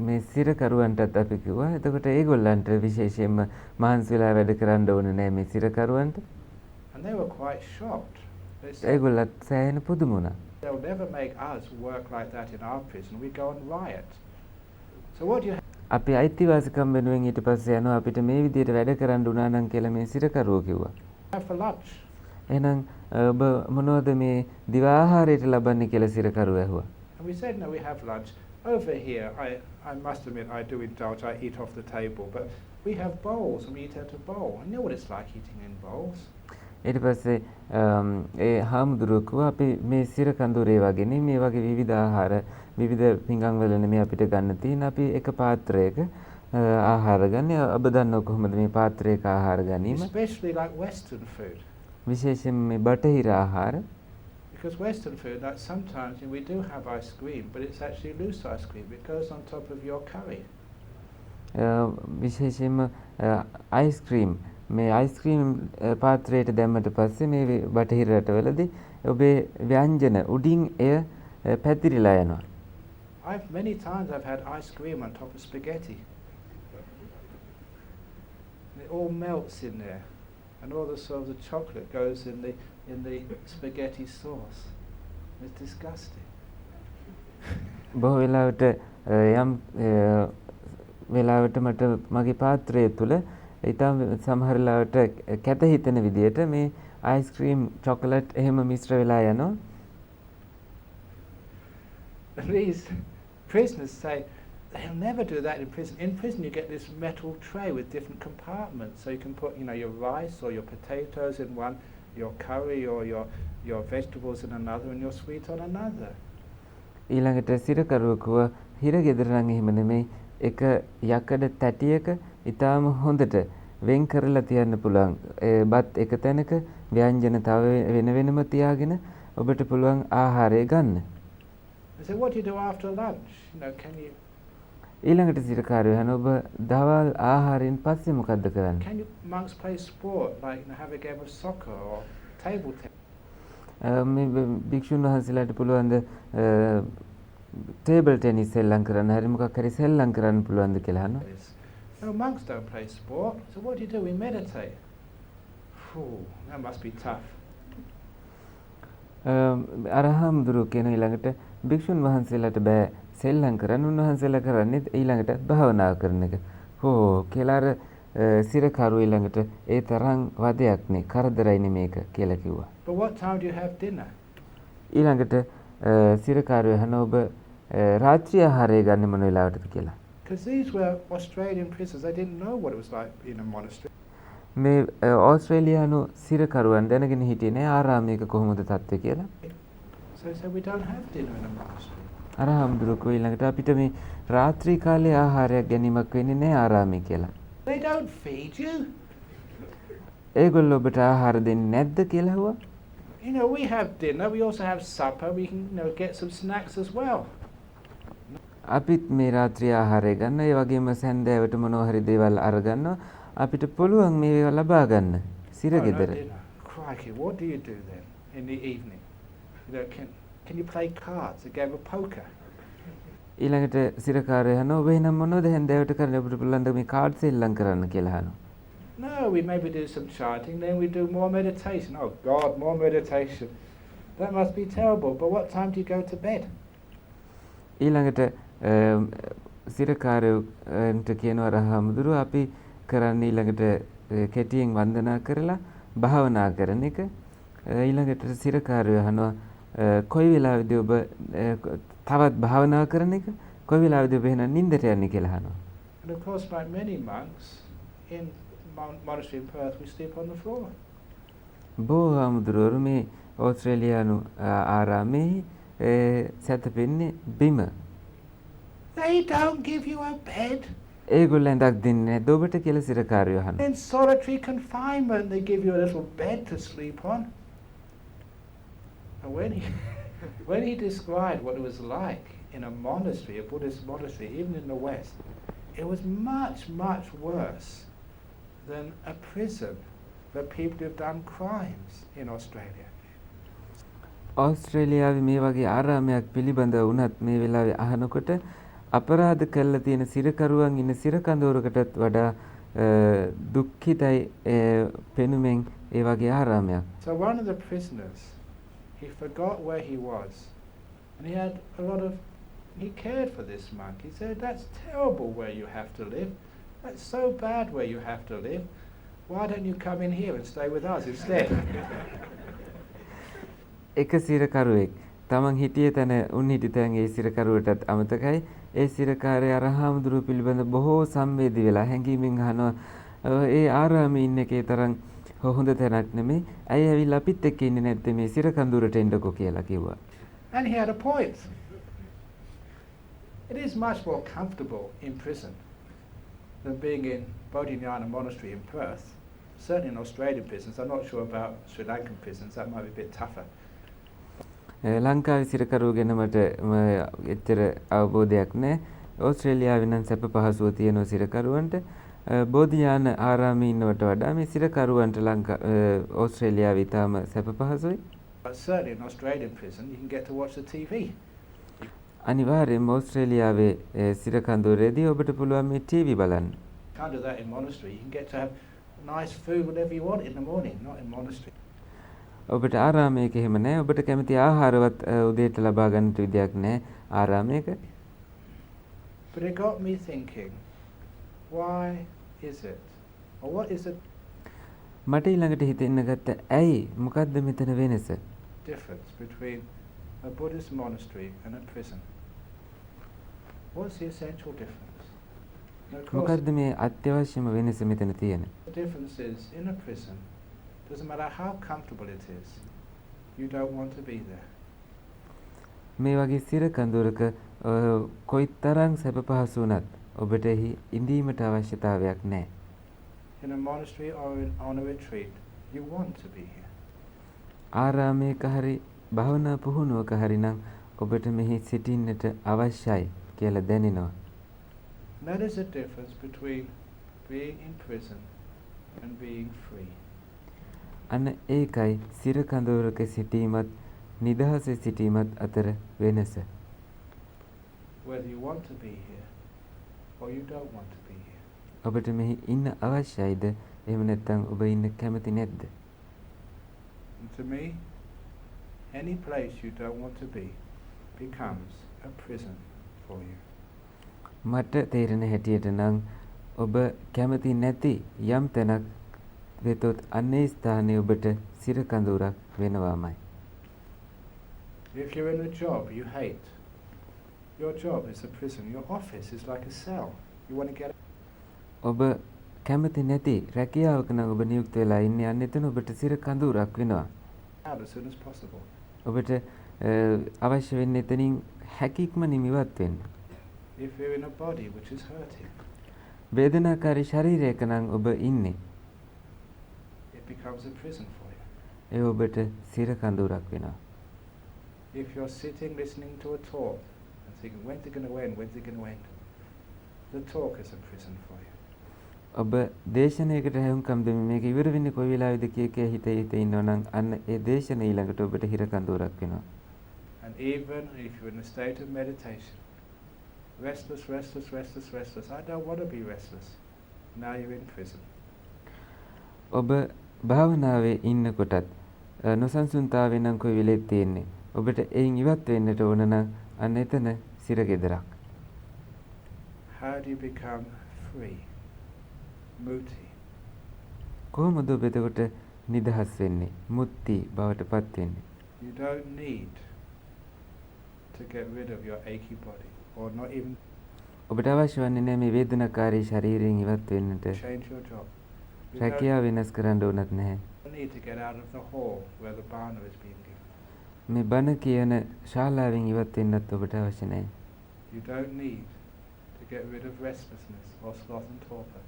මේ සිරකරුවන්ටත් අපි කිව්වා එතකොට ඒගොල්ලන්ට විශේෂයෙන්ම මහන්සි වෙලා වැඩ කරන්න ඕනේ නෑ මේ සිරකරුවන්ට. And they were quite shocked. They said, ඒගොල්ලත් සෑහෙන පුදුම වුණා. "They'll never make us work like that in our prison. We go and riot." So what do you අපි අයිතිවාසිකම් වෙනුවෙන් ඊට පස්සේ යනවා අපිට මේ විදිහට වැඩ කරන්න උනා නම් කියලා මේ සිරකරුවෝ කිව්වා. have for lunch? එහෙනම් ඔබ මොනවද මේ දිවා ආහාරයට ලබන්නේ කියලා සිරකරුවෝ ඇහුවා. And we said, "No, we have lunch. Over here, I must admit, I do indulge. I eat off the table. But we have bowls, and we eat out of bowl. I know what it's like eating in bowls." ඊට පස්සේ ඒ හාමුදුරුවෝ කිව්වා අපි මේ සිර කඳුරේ වගේ නේ මේ වගේ විවිධ ආහාර විවිධ පිඟන් වල නෙමෙයි අපිට ගන්න තියෙන අපි එක පාත්‍රයක ආහාර ගන්න. ඔබ දන්නව කොහොමද මේ පාත්‍රයක ආහාර ගැනීම? Especially like Western food. විශේෂයෙන් මේ බටහිර ආහාර. Because Western food, like sometimes we do have ice cream, but it's actually loose ice cream. It goes on top of your curry. විශේෂයෙන්ම අයිස්ක්‍රීම් මේ අයිස්ක්‍රීම් පාත්‍රයට දැම්මට පස්සේ මේ බටහිර රටවලදී ඔබේ ව්‍යංජන උඩින් එය පැතිරිලා යනවා. Many times I've had ice cream on top of spaghetti. And it all melts in there, and all the sort of the chocolate goes in the spaghetti sauce. It's disgusting. බොහෝ වෙලාවට යම් වෙලාවට මට මගේ පාත්‍රය තුල ඊටම සමහර වෙලාවට කැත හිතෙන විදියට මේ අයිස්ක්‍රීම් චොකලට් එහෙම මිශ්‍ර වෙලා යනවා. These prisoners say they'll never do that in prison. In prison you get this metal tray with different compartments, so you can put your rice or your potatoes in one, your curry or your vegetables in another, and your sweet on another. ඊළඟට සිරකරුවකුව හිරගෙදර නම් එහෙම නෙමෙයි එක යකඩ තැටියක ඊටාම හොඳට වෙන් කරලා තියන්න පුළුවන්. බත් එක තැනක ව්‍යංජන තව වෙන වෙනම තියාගෙන ඔබට පුළුවන් ආහාරය ගන්න. They say, "What do you do after lunch? Can you?" ඊළඟට සිරකාරයෝ අහන ඔබ දවල් ආහාරයෙන් පස්සේ මොකද්ද කරන්නේ? Can you monks play sport, like have a game of soccer or table tennis? මේ භික්ෂුන් වහන්සේලාට පුළුවන් ද ටේබල් ටෙනිස් සෙල්ලම් කරන්න හරි මොකක් හරි සෙල්ලම් කරන්න පුළුවන්ද කියලා අහනවා. No, monks don't play sport. So what do? We meditate. Phew, that must be tough. අරහම්දුරු කියන ඊළඟට භික්ෂුන් වහන්සේලාට බෑ සෙල්ලම් කරන්න. උන්වහන්සේලා කරන්නේ ඊළඟට භාවනා කරන එක. හෝ කියලා අර සිරකරු ඊළඟට ඒ තරම් වදයක් නේ කරදරයිනේ මේක කියලා කිව්වා. But what time do you have dinner? ඊළඟට සිරකාරය අහන ඔබ රාත්‍රී ආහාරය ගන්න මොන වෙලාවටද කියලා. Because these were Australian prisoners. They didn't know what it was like in a monastery. මේ ඕස්ට්‍රේලියානු සිරකරුවන් දැනගෙන හිටියේ නෑ ආරාමයක කොහොමද තත්ත්වය කියලා. So they said, we don't have dinner in a monastery. අර හාමුදුරුවෝ ඊළඟට අපිට මේ රාත්‍රී කාලේ ආහාරයක් ගැනීමක් වෙන්නේ නෑ ආරාමයේ කියලා. They don't feed you. ඒගොල්ලෝ ඔබට ආහාර දෙන්නේ නැද්ද කියලා ඇහුවා. You know, we have dinner. We also have supper. We can, get some snacks as well. අපිත් මේ රාත්‍රී ආහාරය ගන්න ඒ වගේම සැන්දෑවට මොනවා හරි දේවල් අරගන්නවා අපිට පුළුවන් මේවා ලබා ගන්න සිරගෙදර. Crikey, what do you do then in the evening? Can you play cards, a game of poker? ඊළඟට සිරකාරය අහනවා ඔබ එහෙනම් මොනවද හැන්දෑවට කරන්නේ ඔබට පුළුවන් ද මේ කාඩ්ස් එල්ලම් කරන්න කියලා අහනවා. No, we maybe do some chanting, then we do more meditation. Oh God, more meditation. That must be terrible. But what time do you go to bed? ඊළඟට සිරකාරයන්ට කියනවා රහමුදුරුවෝ අපි කරන්නේ ඊළඟට කෙටියෙන් වන්දනා කරලා භාවනා කරන එක. ඊළඟට සිරකාරයෝ අහනවා කොයි වෙලාවෙද ඔබ තවත් භාවනා කරන එක? කොයි වෙලාවෙද ඔබ එහෙනම් නිින්දට යන්නේ කියලා අහනවා. And of course, like many monks in monastery in Perth, we sleep on the floor. බොහෝ හාමුදුරුවෝ මේ ඕස්ට්‍රේලියානු ආරාමයේ සැතපෙන්නේ බිම. They don't give you a bed. ඒගොල්ලෝ ඇඳක් දෙන්නේ නැද්ද ඔබට කියලා සිරකාරයෝ අහනවා. In solitary confinement, they give you a little bed to sleep on. And when he described what it was like in a monastery, a Buddhist monastery, even in the West, it was much, much worse than a prison for people who've done crimes in Australia. ඕස්ට්‍රේලියාවේ මේ වගේ ආරාමයක් පිළිබඳව වුණත් මේ වෙලාවේ අහනකොට අපරාධ කළා තියෙන සිරකරුවන් ඉන්න සිරකඳවුරකටත් වඩා දුක්ඛිතයි පෙනුමෙන් ඒ වගේ ආරාමයක්. So one of the prisoners, he forgot where he was, and he had he cared for this monk. He said, "That's terrible where you have to live. That's so bad where you have to live. Why don't you come in here and stay with us instead?" එක සිරකරුවෙක් තමන් හිටියේ තැන උන් හිටි තැන් ඒ සිරකරුවටත් අමතකයි. ඒ සිරකාරය අර හාමුදුරුව පිළිබඳ බොහෝ සංවේදී වෙලා හැඟීමෙන් අහනවා ඒ ආරාමයේ ඉන්න එකේ තරම් හොඳ තැනක් නෙමෙයි. ඇයි ඇවිල්ලා අපිත් එක්ක ඉන්නේ නැත්තේ මේ සිරකඳුරට එන්නකෝ කියලා කිව්වා. And he had a point. It is much more comfortable in prison than being in Bodhinyana Monastery in Perth. Certainly in Australian prisons. I'm not sure about Sri Lankan prisons. That might be a bit tougher. ලංකාවේ සිරකරුව ගැන මට එච්චර අවබෝධයක් නැහැ. ඕස්ට්‍රේලියාවේ නම් සැප පහසුව තියෙනවා සිරකරුවන්ට. බෝධිඥාන ආරාමයේ ඉන්නවට වඩා මේ සිරකරුවන්ට ඕස්ට්‍රේලියාවේ ඊටම සැප පහසුයි. But certainly in Australian prison you can get to watch the TV. අනිවාර්යයෙන්ම ඕස්ට්‍රේලියාවේ සිරකඳුරේදී ඔබට පුළුවන් මේ ටීවී බලන්න. Can't do that in monastery. You can get to have nice food whenever you want in the morning, not in monastery. ඔබට ආරාමයක එහෙම නැහැ. ඔබට කැමති ආහාරවත් උදේට ලබා ගන්නට විදියක් නැහැ ආරාමයක. But it got me thinking, why is it? Or what is the මට ඊළඟට හිතෙන්න ගත්ත ඇයි මොකද්ද මෙතන වෙනස? difference between a Buddhist monastery and a prison? What's the essential difference? Now, of course, මොකද්ද මේ අත්‍යවශ්‍යම වෙනස මෙතන තියෙන? the difference is in a prison, doesn't matter how comfortable it is, you don't want to be there. මේ වගේ සිරකඳුරක කොයිතරම් සැප පහසු වුණත් ඔබට එහි ඉඳීමට අවශ්‍යතාවයක් නැහැ. In a monastery or on a retreat, you want to be here. ආරාමයක හරි භාවනා පුහුණුවක හරි නම් ඔබට මෙහි සිටින්නට අවශ්‍යයි කියලා දැනෙනවා. That is the difference between being in prison and being free. අන්න ඒකයි සිරකඳුරක සිටීමත් නිදහසේ සිටීමත් අතර වෙනස. Whether you want to be here or you don't want to be here. ඔබට මෙහි ඉන්න අවශ්‍යයිද එහෙම නැත්නම් ඔබ ඉන්න කැමති නැද්ද? And to me, any place you don't want to be becomes a prison for you. මට තේරෙන හැටියට නම් ඔබ කැමති නැති යම් තැනක් වෙතොත් අන්නේ ස්ථානයේ ඔබට සිර කඳුරක් වෙනවාමයි. If you're in a job you hate, your job is a prison. Your office is like a cell. You want to get ඔබ කැමති නැති රැකියාවක නම් ඔබ නියුක්ත වෙලා ඉන්නේ අන්න එතන ඔබට සිර කඳුරක් වෙනවා. out as soon as possible. ඔබට අවශ්‍ය වෙන්නේ එතනින් හැකියක්ම නිමිවත් වෙන්න. If you're in a body which is hurting, වේදනාකාරී ශරීරයක නම් ඔබ ඉන්නේ. it becomes a prison for you. ඒ ඔබට සිර කඳුරක් වෙනවා. If you're sitting listening to a talk and thinking, when's it going to end, when's it going to end? The talk is a prison for you. ඔබ දේශනයකට හැවුම්කම් දෙමින් මේක ඉවර වෙන්නේ කොයි වෙලාවෙද කිය හිත ඉන්නවා නම් අන්න ඒ දේශන ඊළඟට ඔබට හිර කඳුරක් වෙනවා. And even if you're in a state of meditation, restless, restless, restless, restless, I don't want to be restless. Now you're in prison. ඔබ භාවනාවේ ඉන්නකොටත් නොසන්සුන්තාවය නම් කොයි වෙලෙත් තියෙන්නේ. ඔබට එයින් ඉවත් වෙන්නට ඕන නම් අන්න එතන සිර ගෙදරක්. How do you become free? Muti. කොහොමද ඔබ එතකොට නිදහස් වෙන්නේ? මුක්ති බවට පත් වෙන්නේ? You don't need to get rid of your achy body, or not even ඔබට අවශ්‍ය වන්නේ නැහැ මේ වේදනාකාරී ශරීරයෙන් ඉවත් වෙන්නට. change your job. You රැකියාව වෙනස් කරන්න ඕනත් නැහැ. don't need to get out of the hall where the bhana is being given. මේ බණ කියන ශාලාවෙන් ඉවත් වෙන්නත් ඔබට අවශ්‍ය නැහැ. You don't need to get rid of restlessness or sloth and torpor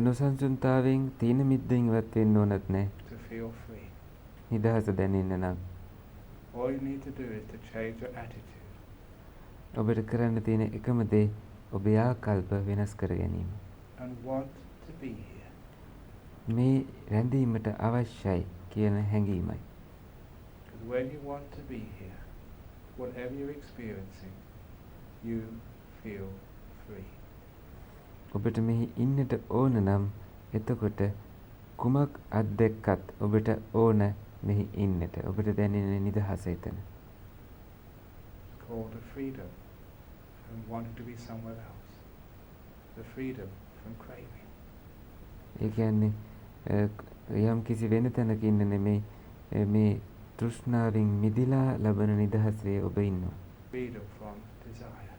නොසන්සුන්තාවයෙන් තීන මිද්දෙන් ඉවත් වෙන්න ඕනත් නැහැ. to feel free. නිදහස දැනෙන්න නම් All you need to do is to change your attitude. ඔබට කරන්න තියෙන එකම දේ ඔබේ ආකල්ප වෙනස් කර ගැනීම. And want to be here. මේ රැඳීමට අවශ්‍යයි කියන හැඟීමයි. Because when you want to be here, whatever you're experiencing, you feel free. ඔබට මෙහි ඉන්නට ඕන නම් එතකොට කුමක් අත්දැක්කත් ඔබට ඕන මෙහි ඉන්නට. ඔබට දැනෙන නිදහස එතන. It's called a freedom from wanting to be somewhere else. The freedom from craving. ඒ කියන්නේ යම් කිසි වෙන තැනක ඉන්න නෙමෙයි මේ තෘෂ්ණාවෙන් මිදිලා ලබන නිදහසේ ඔබ ඉන්නවා. Freedom from desire.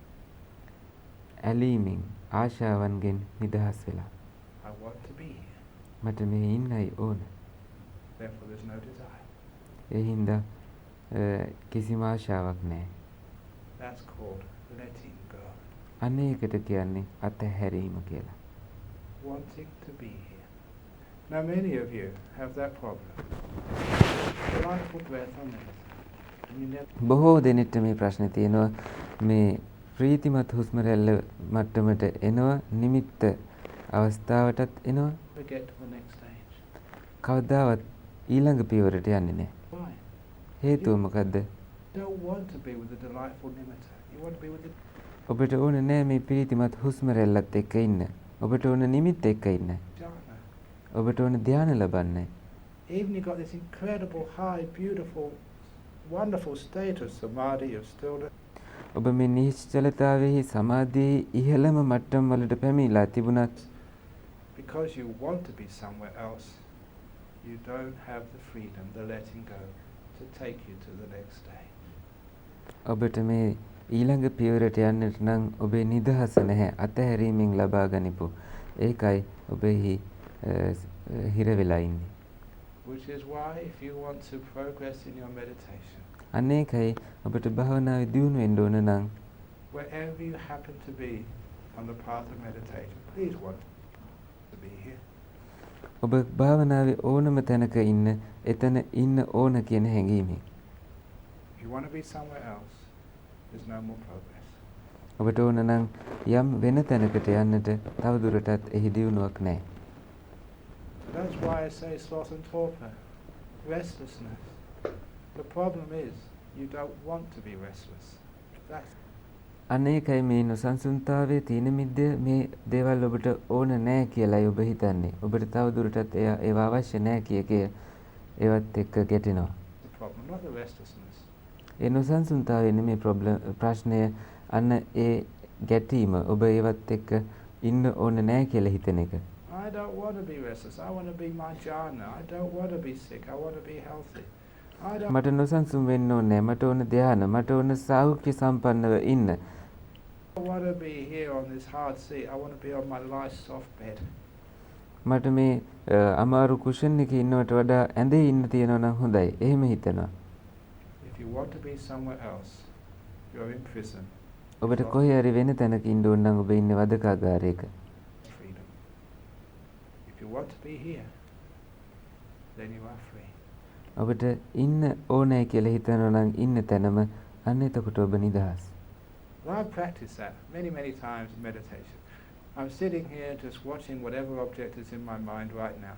ඇලීමෙන් ආශාවන්ගෙන් නිදහස් වෙලා. I want to be here. මට මෙහි ඉන්නයි ඕන. Therefore there's no desire. ඒ හින්දා කිසිම ආශාවක් නැහැ. That's called letting go. අනේකට කියන්නේ අතහැරීම කියලා. Wanting to be here. Now many of you have that problem. Delightful breath on this. And you never බොහෝ දෙනෙක්ට මේ ප්‍රශ්නේ තියෙනවා මේ ප්‍රීතිමත් හුස්ම රැල්ල මට්ටමට එනවා නිමිත්ත අවස්ථාවටත් එනවා get to the next stage. කවදාවත් ඊළඟ පියවරට යන්නේ නැහැ. Why? හේතුව මොකද්ද? You don't want to be with the delightful nimitta. You want to be with the ඔබට ඕන නෑ මේ ප්‍රීතිමත් හුස්ම රැල්ලත් එක්ක ඉන්න. ඔබට ඕන නිමිත්ත එක්ක ඉන්න. jhana. ඔබට ඕන ධානය ලබන්න. Even you got this incredible, high, beautiful, wonderful state of samadhi, of stillness. ඔබ මේ නිශ්චලතාවයේ සමාධියේ ඉහළම මට්ටම් වලට පැමිණලා තිබුණත් Because you want to be somewhere else, you don't have the freedom, the letting go, to take you to the next stage. ඔබට මේ ඊළඟ පියවරට යන්නට නම් ඔබේ නිදහස නැහැ. අතහැරීමෙන් ලබා ගනිපු. ඒකයි ඔබෙහි හිර වෙලා ඉන්නේ. Which is why if you want to progress in your meditation, අනේකයි ඔබට භාවනාවේ දියුණු වෙන්න ඕන නම් wherever you happen to be on the path of meditation, please want to be here. ඔබ භාවනාවේ ඕනම තැනක ඉන්න එතන ඉන්න ඕන කියන හැඟීමෙන්. If you want to be somewhere else, there's no more progress. ඔබට ඕන නම් යම් වෙන තැනකට යන්නට තවදුරටත් එහි දියුණුවක් නැහැ. That's why I say sloth and torpor, restlessness. The problem is you don't want to be restless. That's අනේකයි මේ නොසන්සුන්තාවයේ තීන මිද්දේ මේ දේවල් ඔබට ඕන නැහැ කියලායි ඔබ හිතන්නේ. ඔබට තවදුරටත් ඒවා අවශ්‍ය නැහැ කියක ඒවත් එක්ක ගැටෙනවා. the problem, not the restlessness. ඒ නොසන්සුන්තාවයේ නෙමේ ප්‍රශ්නය අන්න ඒ ගැටීම ඔබ ඒවත් එක්ක ඉන්න ඕන නෑ කියලා හිතන එක. I don't want to be restless. I want to be my jhana. I don't want to be sick. I want to be healthy. I don't මට නොසන්සුන් වෙන්න ඕනේ නෑ. මට ඕන ධ්‍යාන. මට ඕන සෞඛ්‍ය සම්පන්නව ඉන්න. want to be here on this hard seat. I want to be on my nice soft bed. මට මේ අමාරු කුෂන් එකේ ඉන්නවට වඩා ඇඳේ ඉන්න තියනවා නම් හොඳයි. එහෙම හිතනවා. If you want to be somewhere else, you're in prison. ඔබට කොහේ හරි වෙන තැනක ඉන්න ඕන නම් ඔබ ඉන්නේ වදකාගාරයක. Freedom. If you want to be here, then you are free. ඔබට ඉන්න ඕනේ කියලා හිතනවා නම් ඉන්න තැනම අන්න එතකොට ඔබ නිදහස්. Well, I've practiced that many times in meditation. I'm sitting here just watching whatever object is in my mind right now.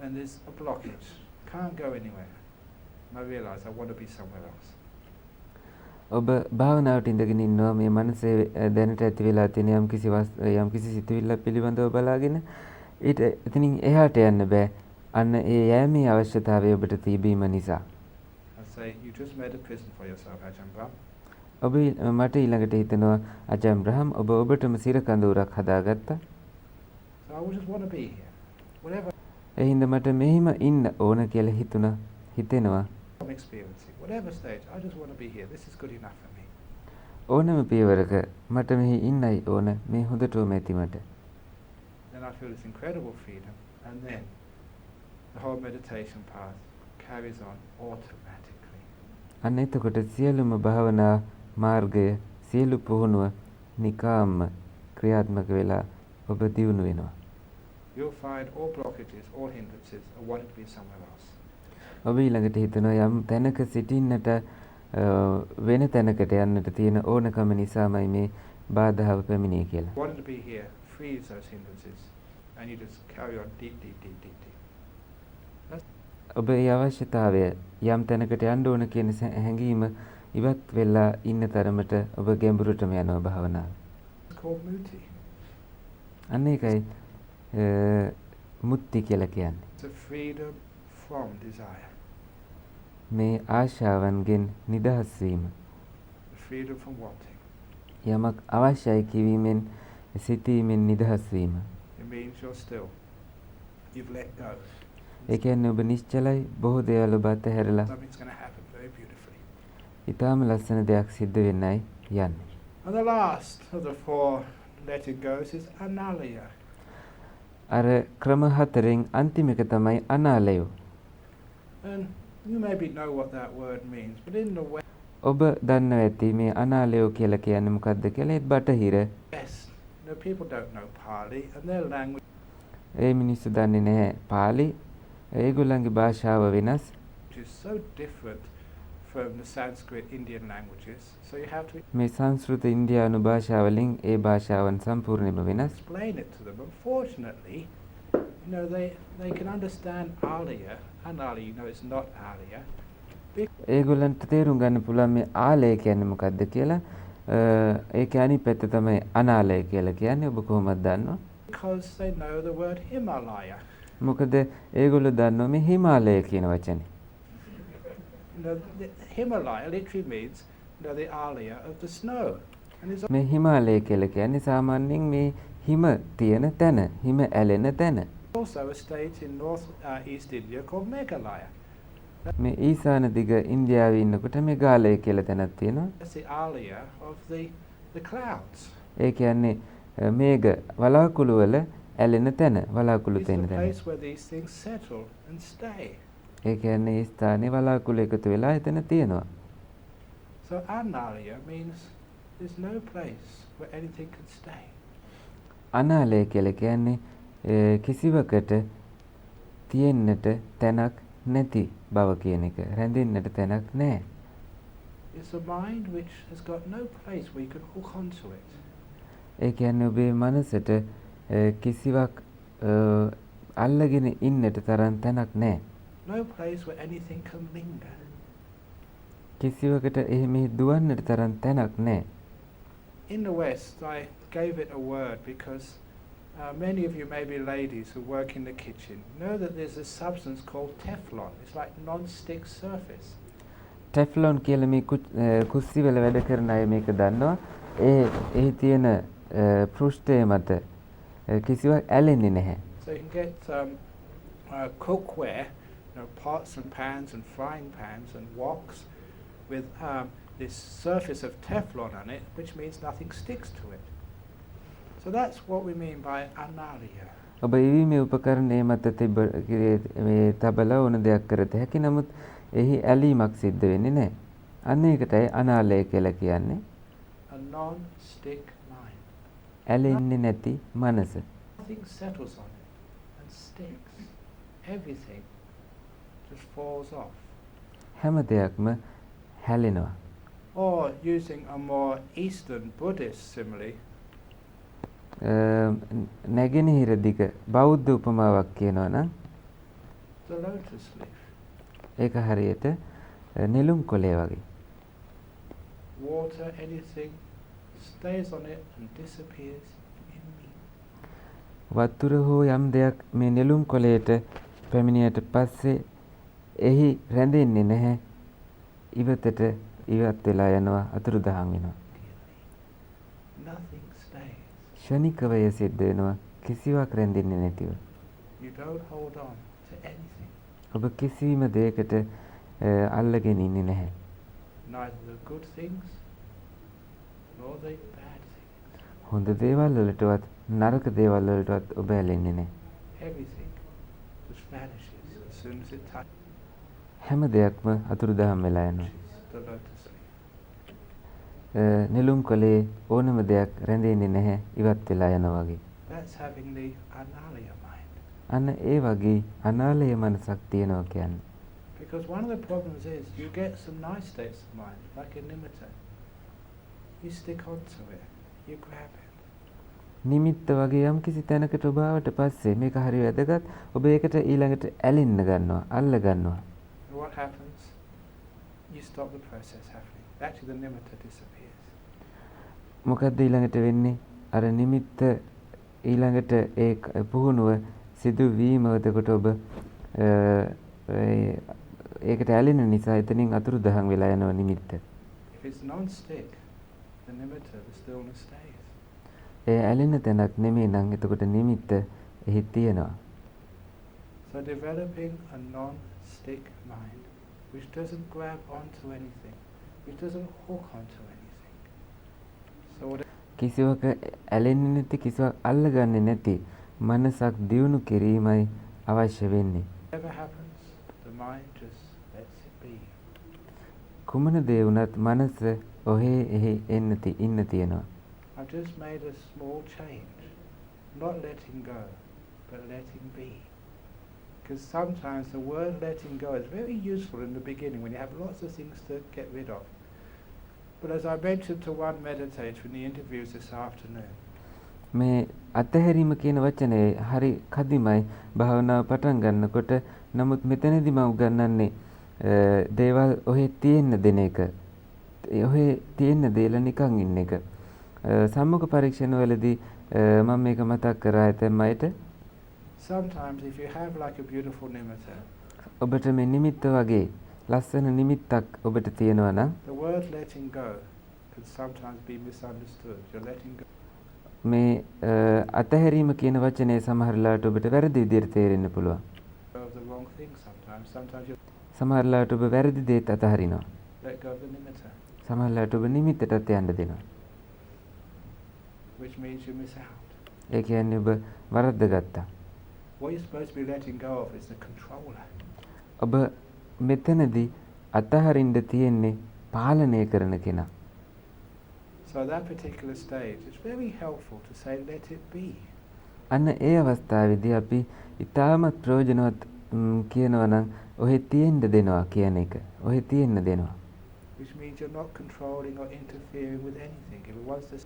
And there's a blockage. Can't go anywhere. And I realize I want to be somewhere else. ඔබ භාවනාවට ඉඳගෙන ඉන්නවා මේ මනසේ දැනට ඇති වෙලා තියෙන යම්කිසි සිතුවිල්ලක් පිළිබඳව බලාගෙන ඊට එතනින් එහාට යන්න බෑ. අන්න ඒ යෑමේ අවශ්‍යතාවය ඔබට තිබීම නිසා. I say, you just made a prison for yourself, Ajahn Brahm. ඔබ මට ඊළඟට හිතෙනවා අජන් බ්‍රහම් ඔබ ඔබටම සිර කඳවුරක් හදාගත්තා. So I just want to be here. Whatever ඒ හින්දා මට මෙහිම ඉන්න ඕන කියලා හිතෙනවා. I'm experiencing, whatever stage, I just want to be here. This is good enough for me. ඕනම පියවරක මට මෙහි ඉන්නයි ඕන මේ හොඳටම ඇති මට. Then I feel this incredible freedom, and then the whole meditation path carries on automatically. අන්න එතකොට සියලුම භාවනා මාර්ගය සියලු පුහුණුව නිකාම්ම ක්‍රියාත්මක වෙලා ඔබ දියුණු වෙනවා. You'll find all blockages, all hindrances, are wanting to be somewhere else. ඔබ ඊළඟට හිතනවා යම් තැනක සිටින්නට වෙන තැනකට යන්නට තියෙන ඕනකම නිසාමයි මේ බාධාව පැමිණියේ කියලා. Wanting to be here frees those hindrances, and you just carry on deep. ඔබ ඒ අවශ්‍යතාවය යම් තැනකට යන්න ඕන කියන හැඟීම ඉවත් වෙලා ඉන්න තරමට ඔබ ගැඹුරටම යනවා භාවනාව. It's called muti. අන්න ඒකයි මුත්‍ති කියලා කියන්නේ. It's a freedom from desire. මේ ආශාවන්ගෙන් නිදහස් වීම. Freedom from wanting. යමක් අවශ්‍යයි කිවීමෙන් සිතීමෙන් නිදහස් වීම. It means you're still. You've let go. ඒ කියන්නේ ඔබ නිශ්චලයි බොහෝ දේවල් ඔබ අතහැරලා Something's going to happen very beautifully. ඊටාම ලස්සන දෙයක් සිද්ධ වෙන්නයි යන්නේ. And the last of the four letting goes is analaya. අර ක්‍රම හතරෙන් අන්තිම එක තමයි අනාලයෝ. And you maybe know what that word means, but in the West, ඔබ දන්නවා ඇති මේ අනාලයෝ කියලා කියන්නේ මොකක්ද කියලා. ඒත් බටහිර people don't know Pali, and their language ඒ මිනිස්සු දන්නේ නැහැ පාලි. ඒගොල්ලන්ගේ භාෂාව වෙනස්. is so different from the Sanskrit Indian languages, so you have to මේ සංස්කෘත ඉන්දියානු භාෂාවලින් ඒ භාෂාවන් සම්පූර්ණයෙන්ම වෙනස්. explain it to them. Unfortunately, they can understand Alaya, Anali, it's not Alaya. ඒගොල්ලන්ට තේරුම් ගන්න පුළුවන් මේ ආලය කියන්නේ මොකක්ද කියලා. ඒක අනිත් පැත්ත තමයි අනාලය කියලා කියන්නේ. ඔබ කොහොමද දන්නව? Because they know the word Himalaya. මොකද ඒගොල්ලෝ දන්නවා මේ හිමාලය කියන වචනේ. The Himalaya literally means the Alaya of the snow. And it's මේ හිමාලය කියලා කියන්නේ සාමාන්‍යයෙන් මේ හිම තියෙන තැන, හිම ඇලෙන තැන. also a state in north east India called Meghalaya. මේ ඊසාන දිග ඉන්දියාවේ ඉන්නකොට මෙගාලය කියලා තැනක් තියෙනවා. That's the Alaya of the clouds. ඒ කියන්නේ මේඝ වලාකුළු වල ඇලෙන තැන, වලාකුළු It's තියෙන the තැන. place where these things settle and stay. ඒ කියන්නේ ඒ ස්ථානේ වලාකුළු එකතු වෙලා එතන තියෙනවා. So Analaya means there's no place where anything can stay. අනාලය කියලා කියන්නේ කිසිවකට තියෙන්නට තැනක් නැති බව කියන එක. රැඳෙන්නට තැනක් නැහැ. It's a mind which has got no place where you can hook onto it. ඒ කියන්නේ ඔබේ මනසට කිසිවක් අල්ලගෙන ඉන්නට තරම් තැනක් නැහැ. No place where anything can linger. කිසිවකට එහෙම දුවන්නට තරම් තැනක් නැහැ. In the West, I gave it a word because many of you, maybe ladies who work in the kitchen, know that there's a substance called Teflon. It's like non-stick surface. Teflon කියලා මේ කුස්සිය වල වැඩ කරන අය මේක දන්නවා. එහි තියෙන පෘෂ්ඨය මත කිසිවක් ඇලෙන්නේ නැහැ. So you can get cookware, pots and pans and frying pans and woks with this surface of Teflon on it, which means nothing sticks to it. So that's what we mean by analiya. ඔබ ඉවීමේ උපකරණයේ මත මේ තබලා ඕන දෙයක් කරත හැකි නමුත් එහි ඇලීමක් සිද්ධ වෙන්නේ නැහැ. අන්න ඒකටයි අනාලය කියලා කියන්නේ. A non-stick mind. ඇලෙන්නේ නැති මනස. Nothing settles on it and sticks. Everything just falls off. හැම දෙයක්ම හැලෙනවා. Or using a more Eastern Buddhist simile, නැගෙනහිර දිග බෞද්ධ උපමාවක් කියනවා නම් the lotus leaf. ඒක හරියට නෙළුම් කොළය වගේ. Water, anything, stays on it and disappears in me. වතුර හෝ යම් දෙයක් මේ නෙළුම් කොළයට පැමිණියට පස්සේ එහි රැඳෙන්නේ නැහැ. ඉවතට ඉවත් වෙලා යනවා, අතුරුදහන් වෙනවා. Nothing stays. ක්ෂණිකව සිද්ධ වෙනවා, කිසිවක් රැඳෙන්නේ නැතිව. You don't hold on to anything. ඔබ කිසිම දෙයකට අල්ලගෙන ඉන්නේ නැහැ. Neither the good things nor the bad things. හොඳ දේවල් වලටවත් නරක දේවල් වලටවත් ඔබ ඇලෙන්නේ නැහැ. Everything just vanishes as soon as it touches හැම දෙයක්ම අතුරුදහන් වෙලා යනවා. the lotus leaf. නෙළුම් කොළේ ඕනම දෙයක් රැඳෙන්නේ නැහැ, ඉවත් වෙලා යනවා වගේ. That's having the analiya mind. අන්න ඒ වගේ අනාලය මනසක් තියෙනවා කියන්නේ. Because one of the problems is you get some nice states of mind, like a nimitta. You stick onto it, you grab it. නිමිත්ත වගේ යම් කිසි තැනකට ඔබ ආවට පස්සේ මේක හරි වැදගත්, ඔබ ඒකට ඊළඟට ඇලෙන්න ගන්නවා, අල්ල ගන්නවා. And what happens? You stop the process happening. Actually the nimitta disappears. මොකද්ද ඊළඟට වෙන්නේ? අර නිමිත්ත ඊළඟට ඒ පුහුණුව සිදු වීම එතකොට ඔබ ඒකට ඇලෙන නිසා එතනින් අතුරුදහන් වෙලා යනවා නිමිත්ත. If it's non-stick, the nimitta, the stillness stays. ඒ ඇලෙන තැනක් නෙමෙයි නම් එතකොට නිමිත්ත එහි තියෙනවා. So developing a non-stick mind, which doesn't grab onto anything, which doesn't hook onto anything. So what කිසිවක ඇලෙන්නේ නැති, කිසිවක් අල්ලගන්නේ නැති මනසක් දියුණු කිරීමයි අවශ්‍ය වෙන්නේ. whatever happens, the mind just lets it be. කුමන දේ වුණත් මනස ඔහේ එහි ඉන්න තියෙනවා. I've just made a small change, not letting go, but letting be. Because sometimes the word letting go is very useful in the beginning when you have lots of things to get rid of. But as I mentioned to one meditator in the interviews this afternoon, මේ අතහැරීම කියන වචනේ හරි කදිමයි භාවනාව පටන් ගන්නකොට. නමුත් මෙතනදී මම උගන්වන්නේ දේවල් ඔහේ තියෙන්න දෙන එක. ඔහේ තියෙන්න දේල නිකන් ඉන්න එක. සම්මුඛ පරීක්ෂණවලදී මම මේක මතක් කරා ඇතැම් අයට. sometimes if you have like a beautiful nimitta, ඔබට මේ නිමිත්ත වගේ ලස්සන නිමිත්තක් ඔබට තියෙනවා නම් the word letting go can sometimes be misunderstood. You're letting go. මේ අතහැරීම කියන වචනේ සමහරලාට ඔබට වැරදි විදිහට තේරෙන්න පුළුවන්. Of the wrong thing sometimes. Sometimes you සමහරලාට ඔබ වැරදි දේත් අතහරිනවා. let go of the nimitta, සමහරලාට ඔබ නිමිත්තටත් යන්න දෙනවා. which means you miss out. ඒ කියන්නේ ඔබ වරද්ද ගත්තා. What you're supposed to be letting go of is the controller. ඔබ මෙතනදී අතහරින්න තියෙන්නේ පාලනය කරන කෙනා. So at that particular stage, it's very helpful to say, let it be. අන්න ඒ අවස්ථාවේදී අපි ඉතාමත් ප්‍රයෝජනවත් කියනවා නම් ඔහෙ තියෙන්න දෙනවා කියන එක. ඔහෙ තියෙන්න දෙනවා. Which means you're not controlling or interfering with anything. If it wants to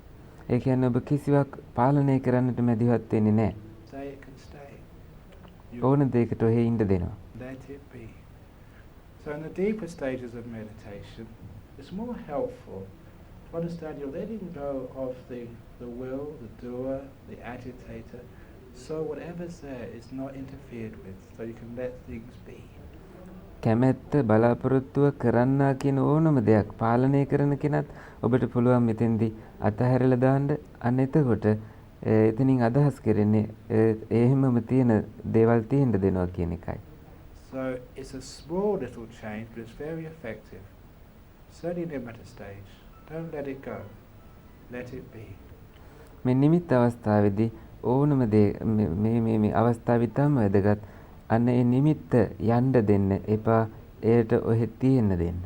ඒ කියන්නේ ඔබ කිසිවක් පාලනය කරන්නට මැදිහත් වෙන්නේ නැහැ. stay, it can stay. ඕන දෙයකට ඔහෙ ඉන්න දෙනවා. Let it be. So in the deeper stages of meditation, it's more helpful to understand you're letting go of the will, the doer, the agitator, so whatever's there is not interfered with, so you can let things be. කැමැත්ත බලාපොරොත්තුව කරන්නා කියන ඕනම දෙයක් පාලනය කරන කෙනත් ඔබට පුළුවන් මෙතෙන්දී අතහැරලා දාන්න. අන්න එතකොට එතනින් අදහස් කරන්නේ එහෙමම තියෙන දේවල් තියෙන්න දෙනවා කියන එකයි. So it's a small little change, but it's very effective. Certainly in the metta stage. Don't let it go. Let it be. මේ නිමිත්ත අවස්ථාවේදී ඕනම දේ මේ අවස්ථාවේ තම වැදගත්. අන්න ඒ නිමිත්ත යන්න දෙන්න එපා. එයට ඔහෙ තියෙන්න දෙන්න.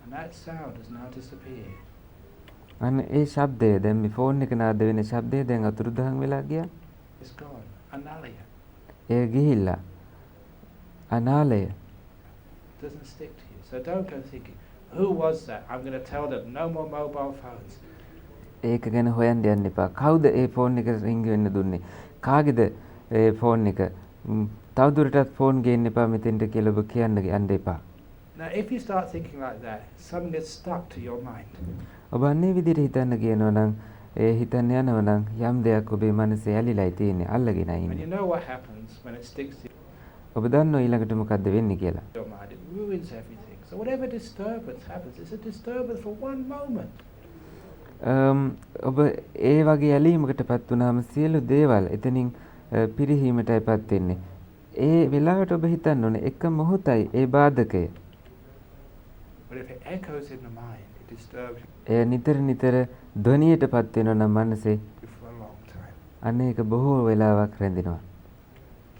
And that sound has now disappeared. අන්න ඒ ශබ්දය දැන් මේ ෆෝන් එක නාද වෙන ශබ්දය දැන් අතුරුදහන් වෙලා ගියා. It's gone. Analaya. ඒ ගිහිල්ලා අනාලය. Doesn't stick to you. So don't go thinking, who was that? I'm going to tell them no more mobile phones. ඒක ගැන හොයන්න යන්න එපා. කවුද ඒ ෆෝන් එක රින්ග් වෙන්න දුන්නේ? කාගේද ඒ ෆෝන් එක? තවදුරටත් ෆෝන් ගේන්න එපා මෙතෙන්ට කියලා ඔබ කියන්න යන්න එපා. Now if you start thinking like that, something gets stuck to your mind. ඔබ අන්නේ විදිහට හිතන්න කියනවා නම් ඒ හිතන්න යනවා නම් යම් දෙයක් ඔබේ මනසේ ඇලිලායි තියෙන්නේ අල්ලගෙනයි And you ඉන්නේ. know what happens when it sticks to ඔබ දන්නෝ ඊළඟට මොකද්ද වෙන්නේ කියලා. your mind. It ruins everything. So whatever disturbance happens, it's a disturbance for one moment. ඔබ ඒ වගේ ඇලීමකටපත් වුණාම සියලු දේවල් එතනින් පිරිහීමටයිපත් වෙන්නේ. ඒ වෙලාවට ඔබ හිතන්න ඕනේ එක මොහොතයි ඒ බාධකය. But if it echoes in the mind, it disturbs එය නිතර නිතර ධ්වනියටපත් වෙනවා නම් මනසේ you for a long time. අන්න ඒක බොහෝ වෙලාවක් රැඳෙනවා.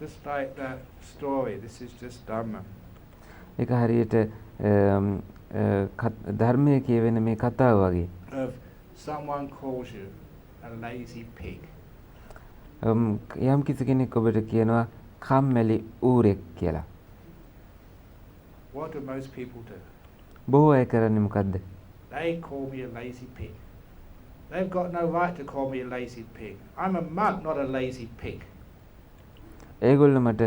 Just like that story, this is just Dhamma. ඒක හරියට ධර්මයේ කියවෙන මේ කතාව වගේ. Of someone calls you a lazy pig. යම් කිසි කෙනෙක් ඔබට කියනවා කම්මැලි ඌරෙක් කියලා. What do most people do? බොහෝ අය කරන්නේ මොකද්ද? They call me a lazy pig. They've got no right to call me a lazy pig. I'm a monk, not a lazy pig. ඒගොල්ලෝ මට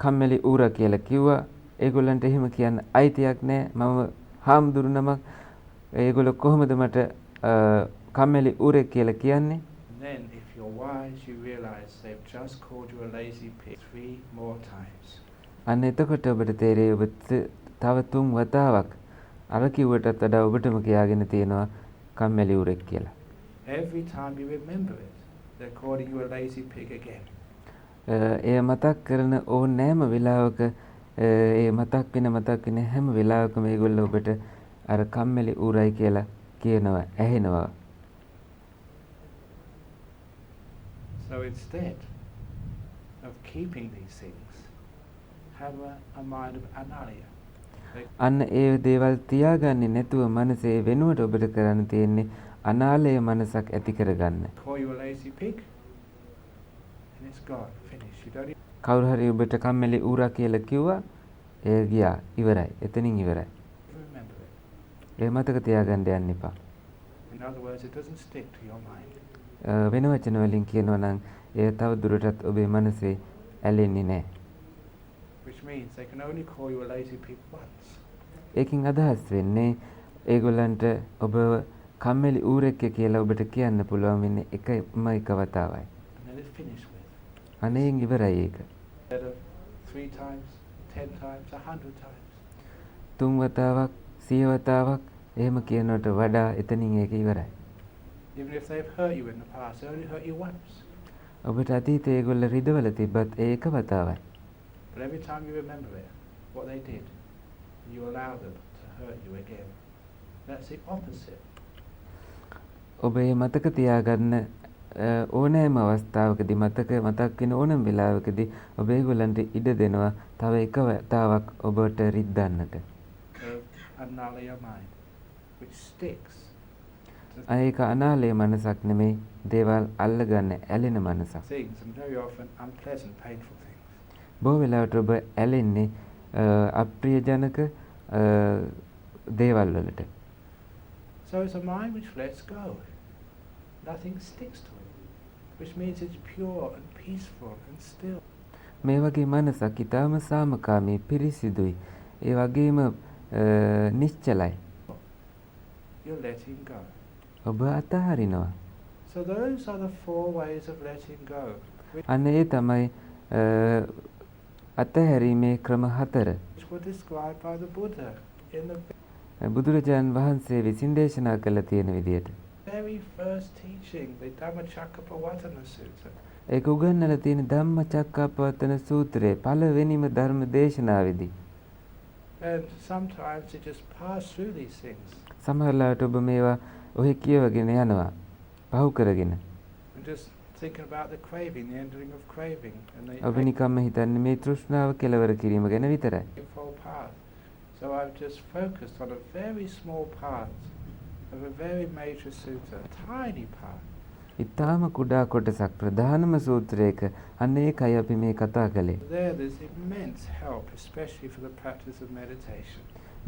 කම්මැලි ඌරා කියලා කිව්වා. ඒගොල්ලන්ට එහෙම කියන්න අයිතියක් නැහැ. මම හාමුදුරු නමක්. ඒගොල්ලෝ කොහොමද මට කම්මැලි ඌරෙක් කියලා කියන්නේ? Then if you're wise, you realize they've just called you a lazy pig 3 more times. අන්න එතකොට ඔබට තේරෙයි ඔබ තව 3 වතාවක් අර කිව්වටත් වඩා ඔබටම කියාගෙන තියෙනවා කම්මැලි ඌරෙක් කියලා. Every time you remember it, they're calling you a lazy pig again. එය මතක් කරන ඕනෑම වෙලාවක ඒ මතක් වෙන හැම වෙලාවකම මේගොල්ලෝ ඔබට අර කම්මැලි ඌරයි කියලා කියනවා ඇහෙනවා. So instead of keeping these things, have a mind of anarya. අන්න ඒ දේවල් තියාගන්නේ නැතුව මනසේ වෙනුවට ඔබට කරන්න තියෙන්නේ අනාලය මනසක් ඇති කරගන්න. Call you a lazy pig, and it's gone, finished. You don't කවුරු හරි ඔබට කම්මැලි ඌරා කියලා කිව්වා ඒ ගියා ඉවරයි. එතනින් ඉවරයි. even remember it. ඒ මතක තියාගන්න යන්න එපා. In other words, it doesn't stick to your mind. වෙන වචන වලින් කියනවා නම් ඒ තව දුරටත් ඔබේ මනසේ ඇලෙන්නේ නැහැ. Which means they can only call you a lazy pig once. ඒකින් අදහස් වෙන්නේ ඒගොල්ලන්ට ඔබ කම්මැලි ඌරෙක් කියලා ඔබට කියන්න පුළුවන් වෙන්නේ එකම එක වතාවයි. And then it's finished with. අනේන් ඉවරයි ඒක. Instead of 3 times, 10 times, 100 times. 3 වතාවක් 100 වතාවක් එහෙම කියනකට වඩා එතනින් ඒක ඉවරයි. Even if they've hurt you in the past, they only hurt you once. ඔබට අතීතයේ ඒගොල්ලෝ රිදවල තිබ්බත් ඒ එක වතාවයි. But every time you remember it, what they did, you allow them to hurt you again. That's the opposite. ඔබ මේ මතක තියාගන්න ඕනෑම අවස්ථාවකදී මතක් වෙන ඕනම වෙලාවකදී ඔබ ඒගොල්ලන්ට ඉඩ දෙනවා තව එක වතාවක් ඔබට රිද්දන්නට. Anala mind, which sticks. ඒක අනාලය මනසක් නෙමෙයි දේවල් අල්ලගන්න ඇලෙන මනසක්. Things, and very often unpleasant, painful things. බොහෝ වෙලාවට ඔබ ඇලෙන්නේ අප්‍රියජනක දේවල් වලට. So it's a mind which lets go. Nothing sticks to it, which means it's pure and peaceful and still. මේ වගේ මනසක් ඊටාම සාමකාමී පිරිසිදුයි. ඒ වගේම නිශ්චලයි. You're letting go. ඔබ අතහරිනවා. So those are the 4 ways of letting go. අන්න ඒ තමයි අතහැරීමේ ක්‍රම 4 which were described by the Buddha in the බුදුරජාණන් වහන්සේ විසින් දේශනා කළ තියෙන විදියට. very first teaching, the Dhammacakkappavattana Sutta. ඒක උගන්වලා තියෙන ධම්මචක්කප්පවත්තන සූත්‍රයේ පළවෙනිම ධර්ම දේශනාවේදී. And sometimes you just pass through these things. සමහරවිට ඔබ මේවා ඔහි කියවගෙන යනවා. පහු කරගෙන. And just thinking about the craving, the ending of craving, and the ඔබ නිකම්ම හිතන්නේ මේ තෘෂ්ණාව කෙලවර කිරීම ගැන විතරයි. eightfold path. So I've just focused on a very small part of a very major sutta, a tiny part. ඊටාම කුඩා කොටසක් ප්‍රධානම සූත්‍රයක අන්න ඒකයි අපි මේ කතා කළේ. There's immense help, especially for the practice of meditation.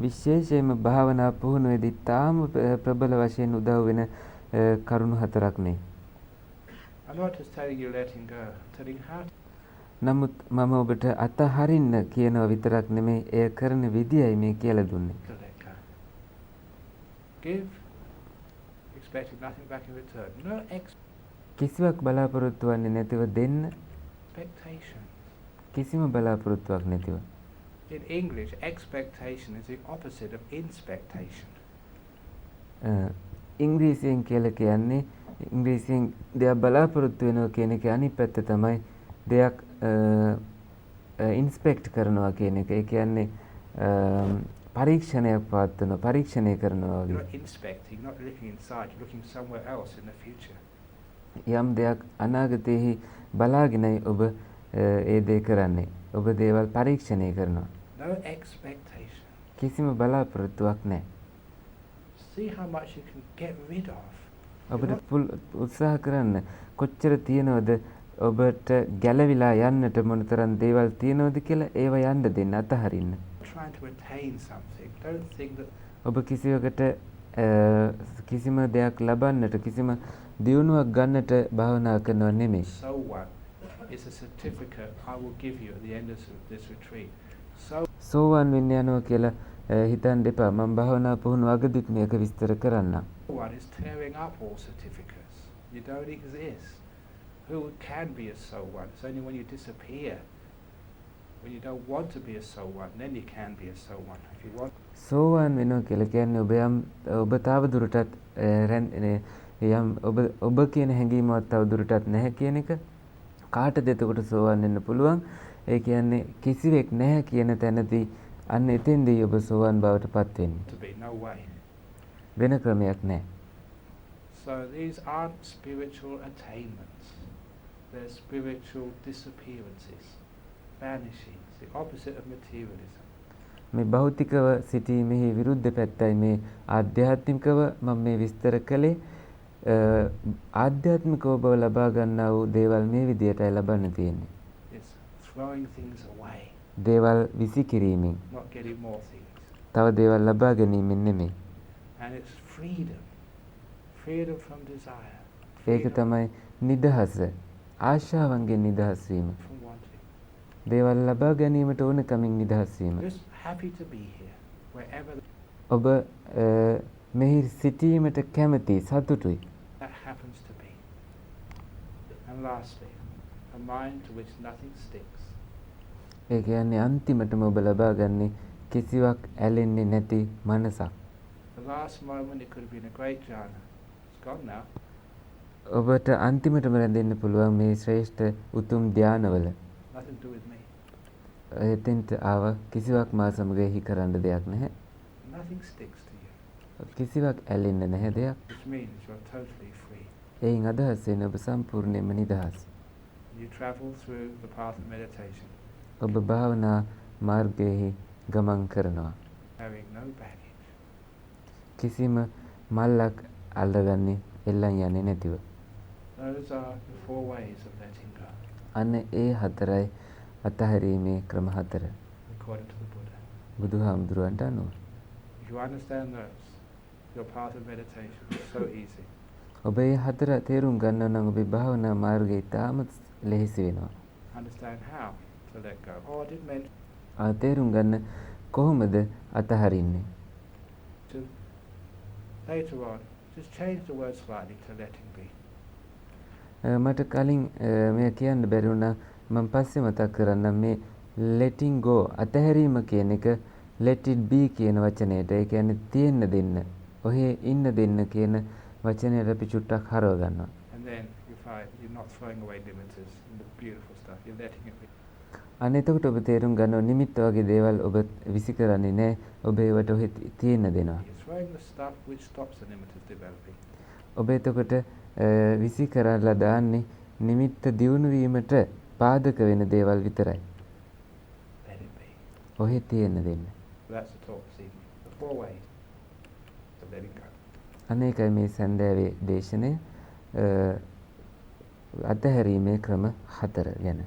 විශේෂයෙන්ම භාවනා පුහුණුවේදී තාම ප්‍රබල වශයෙන් උදව් වෙන කරුණු හතරක් මේ. I'm not just telling you letting go, I'm telling how to. නමුත් මම ඔබට අතහරින්න කියනවා විතරක් නෙමෙයි එය කරන විදියයි මේ කියලා දුන්නේ. Let go. Give, expecting nothing back in return. No කිසිවක් බලාපොරොත්තු වෙන්නේ නැතිව දෙන්න. expectation. කිසිම බලාපොරොත්තුවක් නැතිව. In English, expectation is the opposite of inspectation. ඉංග්‍රීසියෙන් කියලා කියන්නේ ඉංග්‍රීසියෙන් දෙයක් බලාපොරොත්තු වෙනවා කියන එක අනිත් පැත්ත තමයි දෙයක් ඉන්ස්පෙක්ට් කරනවා කියන එක. ඒ කියන්නේ පරීක්ෂණයක් පවත්වනවා, පරීක්ෂණය කරනවා වගේ. You're not inspecting, not looking inside, you're looking somewhere else in the future. යම් දෙයක් අනාගතයේ බලාගෙනයි ඔබ ඒ දේ කරන්නේ. ඔබ දේවල් පරීක්ෂණය කරනවා. No expectation. කිසිම බලාපොරොත්තුවක් නැහැ. See how much you can get rid of. ඔබට උත්සාහ කරන්න කොච්චර තියනවද ඔබට ගැලවිලා යන්නට මොනතරම් දේවල් තියනවද කියලා ඒව යන්න දෙන්න අතහරින්න. Trying to attain something. Don't think that ඔබ කිසිවකට කිසිම දෙයක් ලබන්නට කිසිම දියුණුවක් ගන්නට භාවනා කරනව නෙමෙයි. so what is a certificate I will give you at the end of this retreat. So සෝවාන් වෙන්න යනවා කියලා හිතන්න එපා. මම භාවනා පුහුණු අගදිත් මේක විස්තර කරන්නම්. one is tearing up all certificates. You don't exist. Who can be a so one? It's only when you disappear, when you don't want to be a so one, then you can be a so one. If you want. සෝවාන් වෙනවා කියලා කියන්නේ ඔබ තව දුරටත් යම් ඔබ කියන හැඟීමවත් තව දුරටත් නැහැ කියන එක. කාටද එතකොට සෝවාන් වෙන්න පුළුවන්? ඒ කියන්නේ කිසිවෙක් නැහැ කියන තැනදී අන්න එතෙන්දී ඔබ සෝවාන් බවට පත් වෙන්නේ. To be no way. වෙන ක්‍රමයක් නැහැ. So these aren't spiritual attainments. They're spiritual disappearances, vanishings, the opposite of materialism. මේ භෞතිකව සිටීමේ විරුද්ධ පැත්තයි මේ ආධ්‍යාත්මිකව මම මේ විස්තර කළේ. ආධ්‍යාත්මිකව ඔබ ලබා ගන්නා වූ දේවල් මේ විදියටයි ලබන්න තියෙන්නේ. It's throwing things away. දේවල් විසිකිරීමෙන්. Not getting more things. තව දේවල් ලබා ගැනීමෙන් නෙමෙයි. And it's freedom. Freedom from desire. ඒක තමයි නිදහස. ආශාවන්ගෙන් නිදහස් වීම. From wanting. දේවල් ලබා ගැනීමට ඕන කමින් නිදහස් වීම. Just happy to be here, wherever ඔබ මෙහි සිටීමට කැමති සතුටුයි. that happens to be. And lastly, a mind to which nothing sticks. ඒ කියන්නේ අන්තිමටම ඔබ ලබා ගන්නේ කිසිවක් ඇලෙන්නේ නැති මනසක්. The last moment it could have been a great jhana. It's gone now. ඔබට අන්තිමටම රැඳෙන්න පුළුවන් මේ ශ්‍රේෂ්ඨ උතුම් ධානවල. Nothing to do with me. එතෙන්ට ආව කිසිවක් මා සමග එහි කරන්න දෙයක් නැහැ. Nothing sticks to you. කිසිවක් ඇලෙන්න නැහැ දෙයක්. Which means you're totally free. එයින් අදහස් වෙන්නේ ඔබ සම්පූර්ණයෙන්ම නිදහස්. You travel through the path of meditation. ඔබ භාවනා මාර්ගයේ ගමන් කරනවා. Having no baggage. කිසිම මල්ලක් අල්ලගන්නේ එල්ලන් යන්නේ නැතිව. Those are the four ways of letting go. අන්න ඒ හතරයි අතහැරීමේ ක්‍රම හතර. According to the Buddha. බුදුහාමුදුරුවන්ට අනුව. If you understand those, your path of meditation is so easy. ඔබ ඒ හතර තේරුම් ගන්නවා නම් ඔබේ භාවනා මාර්ගය ඉතාමත් ලෙහෙසි වෙනවා. Understand how to let go. Oh, I didn't mention. තේරුම් ගන්න කොහොමද අතහරින්නේ? Later on, just change the word slightly to letting be. මට කලින් මේ කියන්න බැරි වුණා. මම පස්සේ මතක් කරන්නම් මේ letting go අතහැරීම කියන එක let it be කියන වචනයට ඒ කියන්නේ තියෙන්න දෙන්න. ඔහේ ඉන්න දෙන්න කියන වචනයට අපි චුට්ටක් හරව ගන්නවා. And then you find you're not throwing away nimittas and the beautiful stuff. You're letting it be. අන්න එතකොට ඔබ තේරුම් ගන්නවා නිමිත්ත වගේ දේවල් ඔබ විසි කරන්නේ නැහැ. ඔබ ඒවට ඔහෙ තියෙන්න දෙනවා. You're throwing the stuff which stops the nimittas developing. ඔබ එතකොට විසි කරලා දාන්නේ නිමිත්ත දියුණු වීමට පාදක වෙන දේවල් විතරයි. Let it be. ඔහෙ තියෙන්න දෙන්න. That's the talk this evening. The 4 ways to letting go. අනේකයි මේ සන්දෑවේ දේශනය අතහැරීමේ ක්‍රම 4 ගැන.